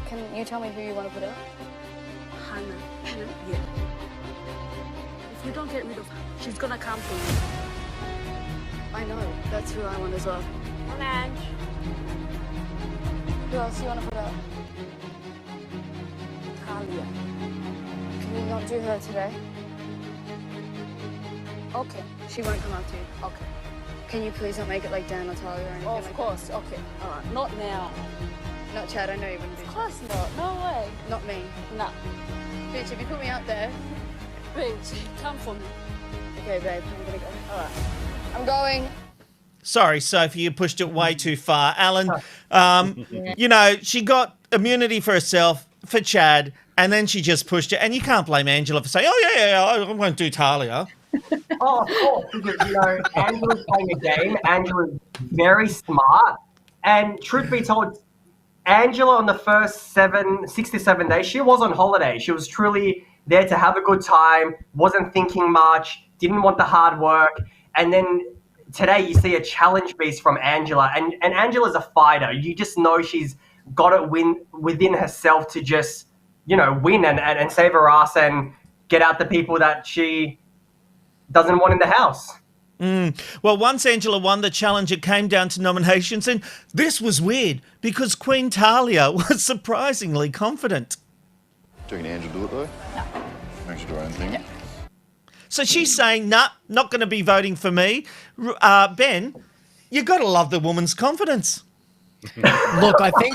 can you tell me who you want to put out? Hannah. Yeah. If you don't get rid of her, she's gonna come for you. I know. That's who I want as well. And Who else do you want to put up? Talia. Can we not do her today? Okay. She won't come up to you. Okay. Can you please not make it like Dan or Talia or anything Of like course. Okay. All right. Not now. that? Not Chad, I know you wouldn't do Of course not. No way. Not me. No. Bitch, if you put me out there... Bitch, come for me. Okay, babe, I'm gonna go. All right. I'm going. Sorry, Sophie, you pushed it way too far. Alan, you know, she got immunity for herself, for Chad, and then she just pushed it. And you can't blame Angela for saying, oh, yeah, I won't do Talia. Oh, of course, because, you know, Angela's playing a game. Angela's very smart. And truth be told, Angela on the first 6 to 7 days, she was on holiday. She was truly there to have a good time, wasn't thinking much, didn't want the hard work. And then today you see a challenge beast from Angela. And Angela's a fighter. You just know she's got it within herself to just, you know, win and save her ass and get out the people that she doesn't want in the house. Well, once Angela won the challenge, it came down to nominations, and this was weird because Queen Talia was surprisingly confident. Do you reckon Angela do it though? No. Make she do her own thing? Yeah. So she's saying, nah, not going to be voting for me. Ben, you got to love the woman's confidence. Look, I think,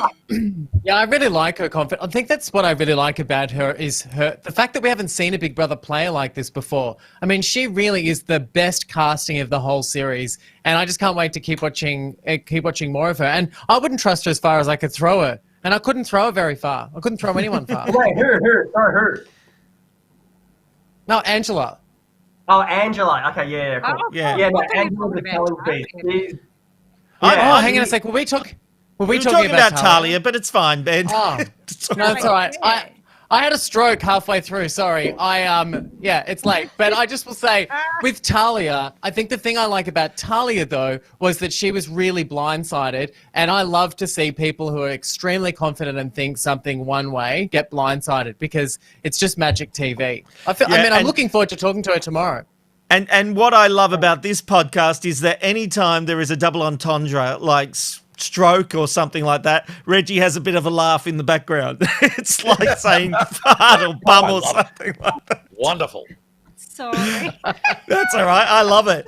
yeah, I really like her confidence. I think that's what I really like about her is the fact that we haven't seen a Big Brother player like this before. I mean, she really is the best casting of the whole series, and I just can't wait to keep watching more of her. And I wouldn't trust her as far as I could throw her, and I couldn't throw her very far. I couldn't throw anyone far. Wait, who? No, Angela. Oh, Angela. Okay, yeah, cool. Oh, Yeah, no, what are you Angela's talking a challenge about? beast. Oh, hang on a sec. Were we talking about Talia? But it's fine, Ben. Oh, no, it's all right. I had a stroke halfway through. Sorry. Yeah, it's late. But I just will say, with Talia, I think the thing I like about Talia, though, was that she was really blindsided. And I love to see people who are extremely confident and think something one way get blindsided because it's just magic TV. I'm looking forward to talking to her tomorrow. And what I love about this podcast is that anytime there is a double entendre, like stroke or something like that, Reggie has a bit of a laugh in the background. It's like saying fart or bum or something like that. Wonderful. Sorry. That's all right. I love it.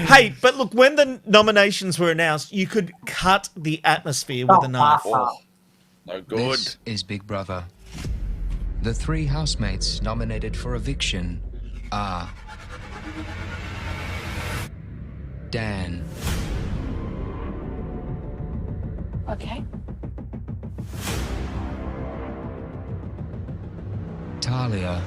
Hey, but look, when the nominations were announced, you could cut the atmosphere with a knife. Oh, no good. This is Big Brother. The 3 housemates nominated for eviction are Dan, Okay. Talia,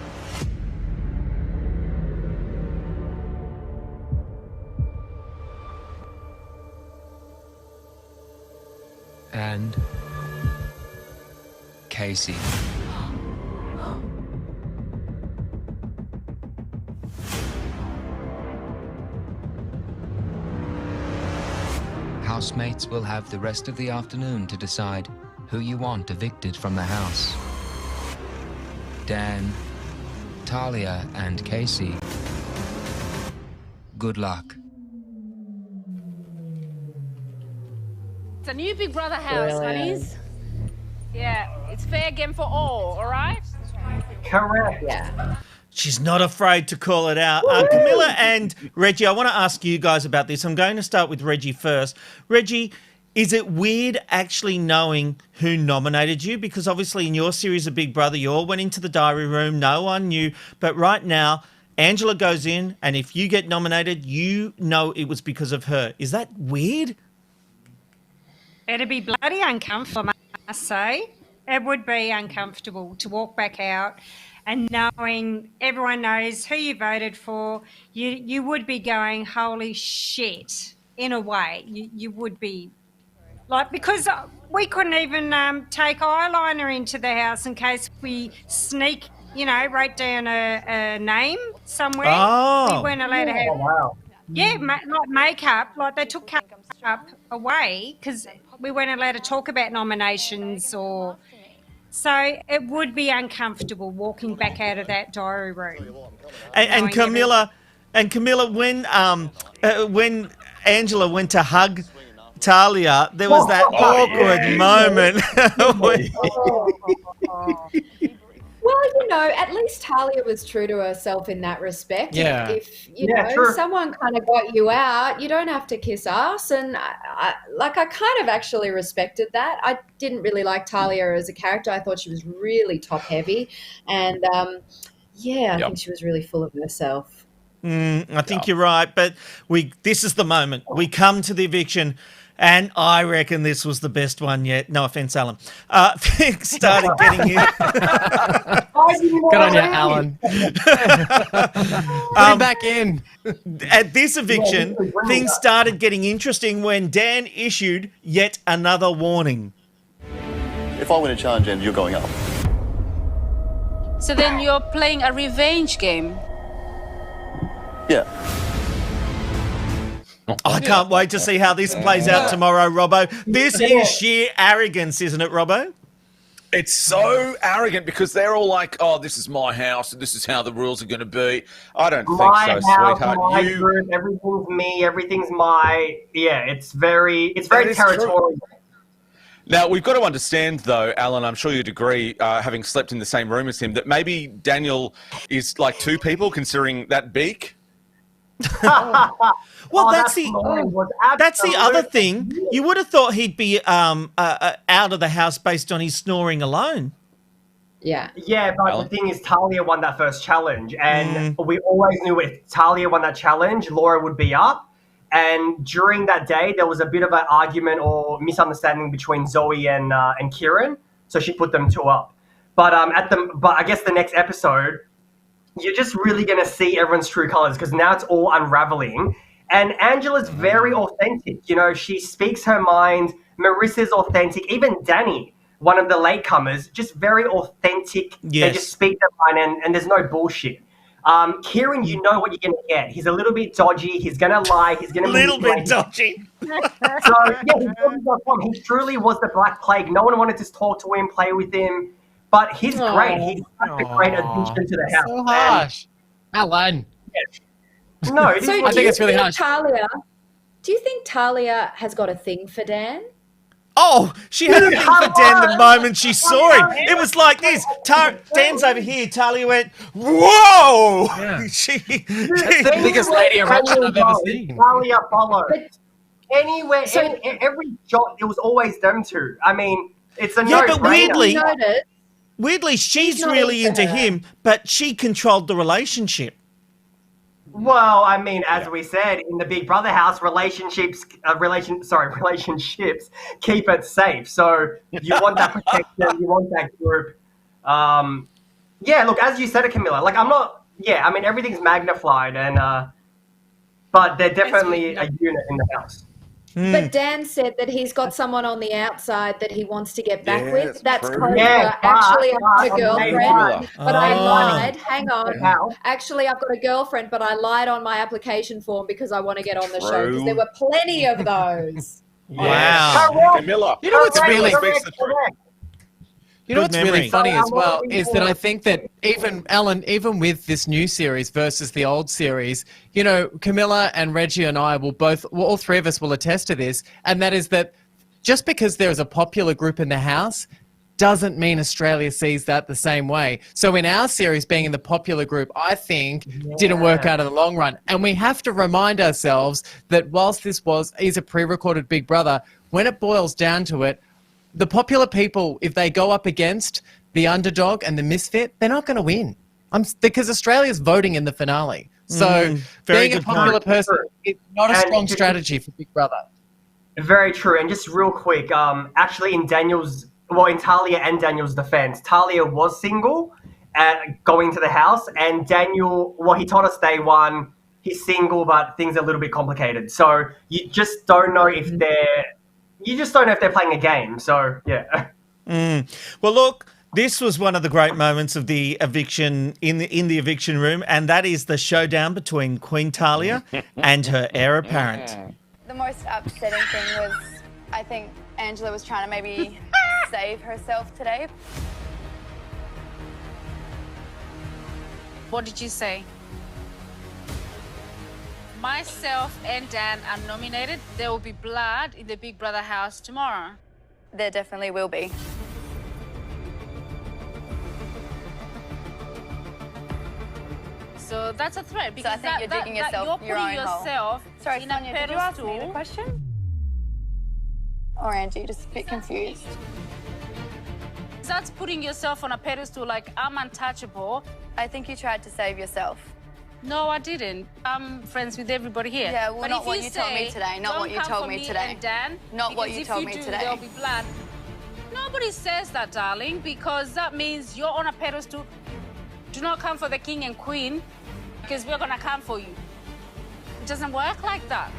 and Casey. Housemates will have the rest of the afternoon to decide who you want evicted from the house. Dan, Talia, and Casey. Good luck. It's a new Big Brother house, honeys. Yeah, it's fair game for all right? Correct. Yeah. She's not afraid to call it out. Camilla and Reggie, I want to ask you guys about this. I'm going to start with Reggie first. Reggie, is it weird actually knowing who nominated you? Because obviously in your series of Big Brother, you all went into the diary room. No one knew. But right now, Angela goes in, and if you get nominated, you know it was because of her. Is that weird? It'd be bloody uncomfortable, I must say. It would be uncomfortable to walk back out and knowing everyone knows who you voted for. You would be going, holy shit, in a way. You would be, like, because we couldn't even take eyeliner into the house in case we sneak, wrote down a name somewhere. Oh. We weren't allowed to have. Oh, wow. Yeah, like makeup, like they took makeup away because we weren't allowed to talk about nominations or So it would be uncomfortable walking back out of that diary room. And knowing Camilla, when Angela went to hug Talia, there was that awkward moment. Well, you know, at least Talia was true to herself in that respect. Yeah. If you know, someone kind of got you out, you don't have to kiss ass. And I kind of actually respected that. I didn't really like Talia as a character. I thought she was really top heavy. And I think she was really full of herself. I think you're right, but this is the moment. We come to the eviction, and I reckon this was the best one yet. No offense, Allan. Things started getting in. Good on you, Allan. Put him back in. At this eviction, things started getting interesting when Dan issued yet another warning. If I win a challenge and you're going up. So then you're playing a revenge game. Yeah. I can't wait to see how this plays out tomorrow, Robbo. This is sheer arrogance, isn't it, Robbo? It's so arrogant because they're all like, "Oh, this is my house and this is how the rules are going to be." I don't think so, sweetheart. My group, everything's me, everything's my. Yeah, it's very territorial. Now, we've got to understand, though, Allan, I'm sure you'd agree, having slept in the same room as him, that maybe Daniel is like two people, considering that beak. Well, that's the other thing. You would have thought he'd be out of the house based on his snoring alone. Yeah. Yeah, but the thing is, Talia won that first challenge, and we always knew if Talia won that challenge, Laura would be up. And during that day, there was a bit of an argument or misunderstanding between Zoe and Kieran, so she put them two up. But I guess the next episode, you're just really going to see everyone's true colors because now it's all unraveling. And Angela's very authentic. You know, she speaks her mind. Marissa's authentic. Even Danny, one of the latecomers, just very authentic. Yes. They just speak their mind and there's no bullshit. Kieran, you know what you're going to get. He's a little bit dodgy. He's going to lie. He's going to little bit dodgy. He truly was the Black Plague. No one wanted to talk to him, play with him. But he's great. He's such a great addition to the house. So harsh. Allan. No, I think it's really harsh. Do you think Talia has got a thing for Dan? Oh, she had a thing for Dan the moment she saw him. It was like this. Dan's over here. Talia went, whoa! Yeah. That's the biggest lady erection I've ever seen. Talia followed. Anywhere, every shot, it was always them two. I mean, it's a no-brainer. But weirdly, she's really into him, but she controlled the relationship. Well, I mean, as we said in the Big Brother house, relationships keep it safe. So you want that protection, you want that group. Look, as you said it, Camilla, like I mean, everything's magnified, but they're definitely a unit in the house. But Dan said that he's got someone on the outside that he wants to get back with. That's true. code Yeah, for actually I've got a girlfriend, but I Oh. lied. Hang on. Actually, I've got a girlfriend, but I lied on my application form because I want to get on the show because there were plenty of those. Wow. Camilla. You know what's really correct. You know what's memory. really funny as well is that I think that even with this new series versus the old series, you know, Camilla and Reggie and I all three of us will attest to this, and that is that just because there is a popular group in the house doesn't mean Australia sees that the same way. So in our series, being in the popular group, I think didn't work out in the long run. And we have to remind ourselves that whilst this is a pre-recorded Big Brother, when it boils down to it, the popular people, if they go up against the underdog and the misfit, they're not going to win. Because Australia's voting in the finale. So being a popular person is not a strong strategy for Big Brother. Very true. And just real quick, actually in Talia and Daniel's defense, Talia was single going to the house, and Daniel, he told us day one, he's single, but things are a little bit complicated. So you just don't know if they're playing a game. So, yeah. Well, look, this was one of the great moments of the eviction in the eviction room, and that is the showdown between Queen Talia and her heir apparent. The most upsetting thing was, I think Angela was trying to maybe save herself today. What did you say? Myself and Dan are nominated. There will be blood in the Big Brother house tomorrow. There definitely will be. So that's a threat because I think you're digging yourself you're your putting own hole. yourself Sorry, in Sonia, a did you ask me the pedestal. question? Or Angie, just a bit confused. That's putting yourself on a pedestal like I'm untouchable. I think you tried to save yourself. No, I didn't. I'm friends with everybody here. Yeah, well, but not if what you told me say, today. Not "Don't what you come told for me today." And Dan, Not what because you if told you me do, today. There'll be blood. Nobody says that, darling, because that means you're on a pedestal. Do not come for the king and queen, because we're gonna come for you. It doesn't work like that.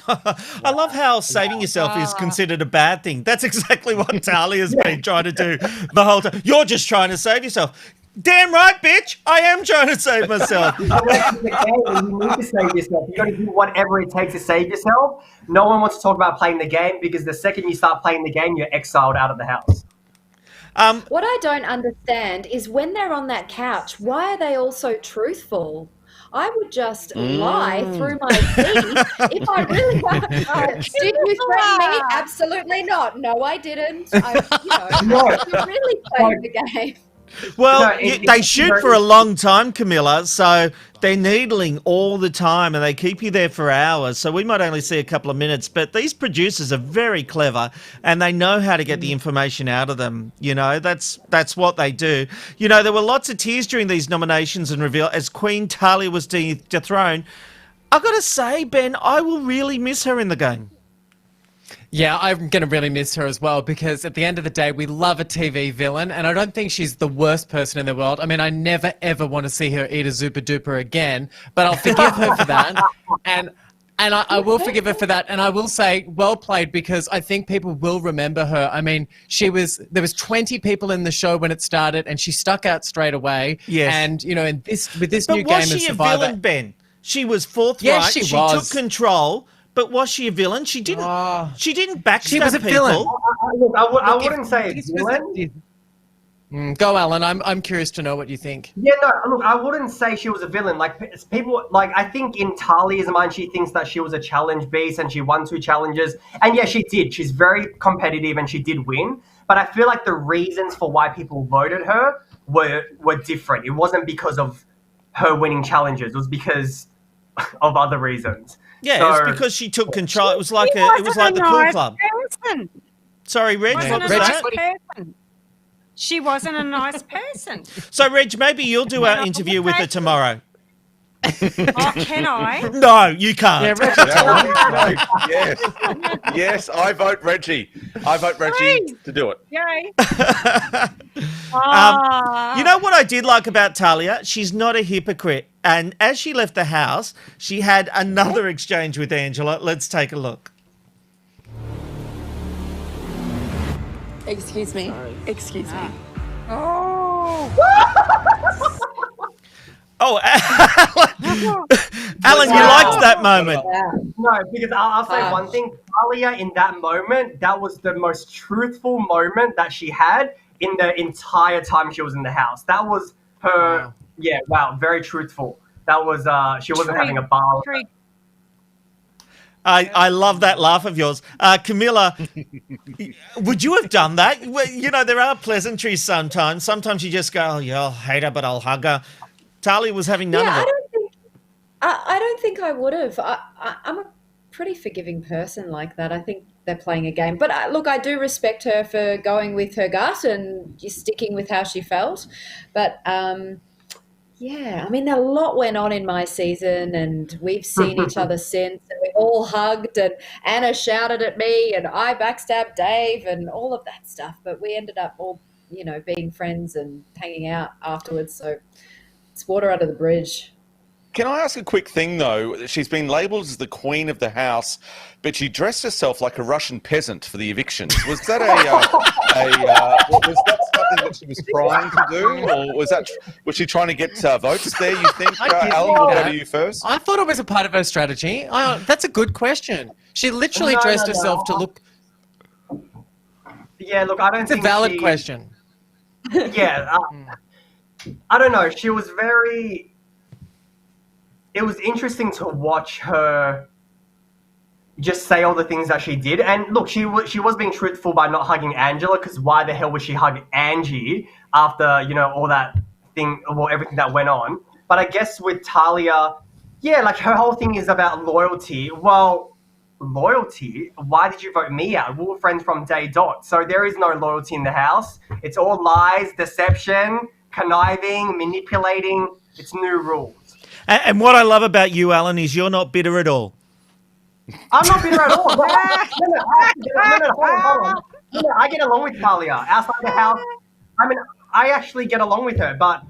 I love how saving yourself is considered a bad thing. That's exactly what Talia's been trying to do the whole time. You're just trying to save yourself. Damn right, bitch. I am trying to save myself. You need to save yourself. You got to do whatever it takes to save yourself. No one wants to talk about playing the game because the second you start playing the game, you're exiled out of the house. What I don't understand is when they're on that couch, why are they all so truthful? I would just lie through my teeth if I really did you threaten me? Absolutely not. No, I didn't. You really played the game. Well, they shoot for a long time, Camilla, so they're needling all the time and they keep you there for hours. So we might only see a couple of minutes, but these producers are very clever and they know how to get the information out of them. You know, that's what they do. You know, there were lots of tears during these nominations and reveal as Queen Talia was dethroned. I've got to say, Ben, I will really miss her in the game. Yeah, I'm going to really miss her as well because at the end of the day, we love a TV villain and I don't think she's the worst person in the world. I mean, I never, ever want to see her eat a Zupa Duper again, but I'll forgive her for that. And I will forgive her for that. And I will say, well played, because I think people will remember her. I mean, there was 20 people in the show when it started and she stuck out straight away. Yes. And, you know, with this new But game was of she a Survivor... villain, Ben? She was forthright. Yes, she was. Took control. But was she a villain? She didn't. She didn't backstab She was a people. villain. I wouldn't say villain. Go, Alan. I'm curious to know what you think. Yeah, no, look, I wouldn't say she was a villain. Like, people, like, I think in Talia's mind, she thinks that she was a challenge beast and she won 2 challenges. And yeah, she did. She's very competitive and she did win. But I feel like the reasons for why people voted her were different. It wasn't because of her winning challenges. It was because of other reasons. Yeah, So- it was because she took control. It was like the Cool Club. Person. Sorry, Reg, Wasn't what was a nice that? person. She wasn't a nice person. So, Reg, maybe you'll do our interview with her tomorrow. Oh, can I? No, you can't. Yes, I vote Reggie. I vote Reggie to do it. Yay. You know what I did like about Talia? She's not a hypocrite. And as she left the house, she had another exchange with Angela. Let's take a look. Excuse me. Excuse me. Oh. Oh, Alan, you liked that moment. No, because I'll say one thing. Talia, in that moment, that was the most truthful moment that she had in the entire time she was in the house. That was her, very truthful. That was, she wasn't having a bar. I love that laugh of yours. Camilla, would you have done that? Well, you know, there are pleasantries sometimes. Sometimes you just go, oh, yeah, I'll hate her, but I'll hug her. Talia was having none of it. I don't think I would have. I'm a pretty forgiving person like that. I think they're playing a game. But look, I do respect her for going with her gut and just sticking with how she felt. But yeah, I mean, a lot went on in my season and we've seen each other since and we all hugged and Anna shouted at me and I backstabbed Dave and all of that stuff. But we ended up all, being friends and hanging out afterwards. So it's water under the bridge. Can I ask a quick thing, though? She's been labelled as the queen of the house, but she dressed herself like a Russian peasant for the evictions. Was that was that something that she was trying to do, or was she trying to get votes there, you think? Alan, we'll go to you first. I thought it was a part of her strategy. That's a good question. She literally dressed herself to look... Yeah, look, I don't think it's a valid question. Yeah. I don't know. She was very. It was interesting to watch her just say all the things that she did. And look, she was being truthful by not hugging Angela, because why the hell would she hug Angie after, you know, all that thing, well, everything that went on. But I guess with Talia, yeah, like her whole thing is about loyalty. Well, loyalty? Why did you vote me out? We were friends from day dot. So there is no loyalty in the house. It's all lies, deception, conniving, manipulating. It's new rules. And what I love about you, Allan, is you're not bitter at all. I'm not bitter at all. No, hold on. No, I get along with Talia outside the house. I mean, I actually get along with her, but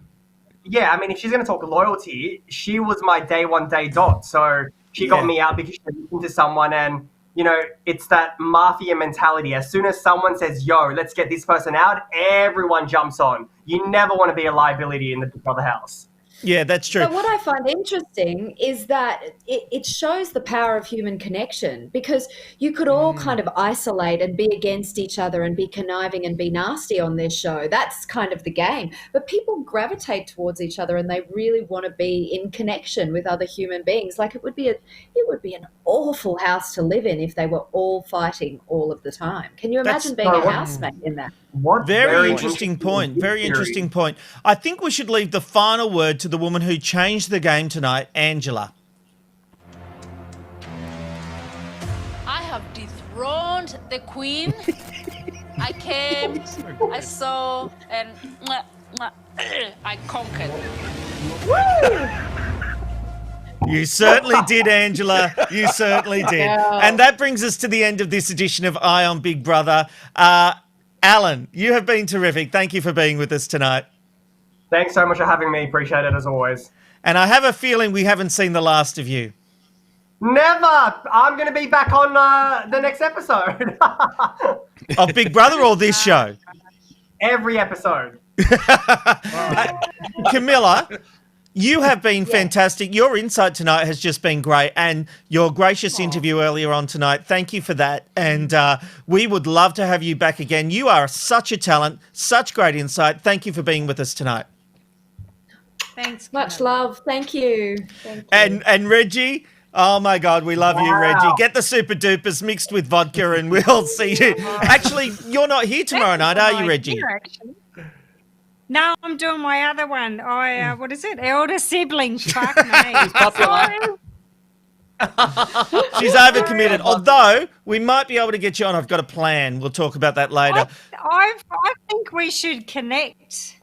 yeah, I mean, if she's going to talk loyalty, she was my day one, day dot. So she got me out because she listened to someone, and, you know, it's that mafia mentality. As soon as someone says, yo, let's get this person out, everyone jumps on. You never want to be a liability in the Big Brother house. Yeah, that's true. But what I find interesting is that it shows the power of human connection, because you could all kind of isolate and be against each other and be conniving and be nasty on this show. That's kind of the game. But people gravitate towards each other and they really want to be in connection with other human beings. Like it would be an awful house to live in if they were all fighting all of the time. Can you imagine being a housemate in that? Very interesting point. Very interesting point. I think we should leave the final word to the woman who changed the game tonight, Angela. I have dethroned the queen. I came, I saw, and I conquered. You certainly did, Angela. You certainly did. Yeah. And that brings us to the end of this edition of Eye on Big Brother. Allan, you have been terrific. Thank you for being with us tonight. Thanks so much for having me. Appreciate it as always. And I have a feeling we haven't seen the last of you. Never! I'm going to be back on the next episode. Of Big Brother or this show? Every episode. Camilla, you have been fantastic. Your insight tonight has just been great, and your gracious interview earlier on tonight. Thank you for that. And we would love to have you back again. You are such a talent, such great insight. Thank you for being with us tonight. Thanks. Much love. Thank you. And Reggie, oh my God, we love you, Reggie. Get the super dupers mixed with vodka and we'll see you. Actually, you're not here tomorrow night, are you, Reggie? No, I'm doing my other one. What is it? Elder sibling. Fuck me. Sorry. She's overcommitted. Although we might be able to get you on. I've got a plan. We'll talk about that later. I think we should connect.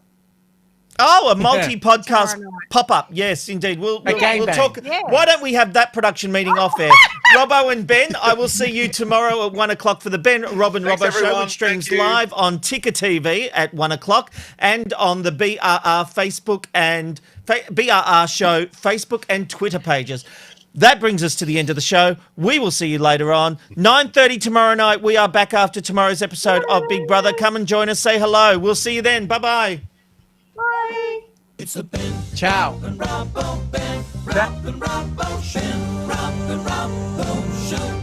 Oh, a multi-podcast pop-up. Yes, indeed. We'll talk. Yes. Why don't we have that production meeting off air? Robbo and Ben, I will see you tomorrow at 1 o'clock for the Ben, Rob and Robbo show, which streams live on Ticker TV at 1 o'clock and on the BRR Facebook and BRR show Facebook and Twitter pages. That brings us to the end of the show. We will see you later on. 9:30 tomorrow night. We are back after tomorrow's episode of Big Brother. Come and join us. Say hello. We'll see you then. Bye-bye. Bye. It's the Ben. Ciao. Rob and Robbo, Ben, Rob and Robbo, Ben, Rob and Robbo show.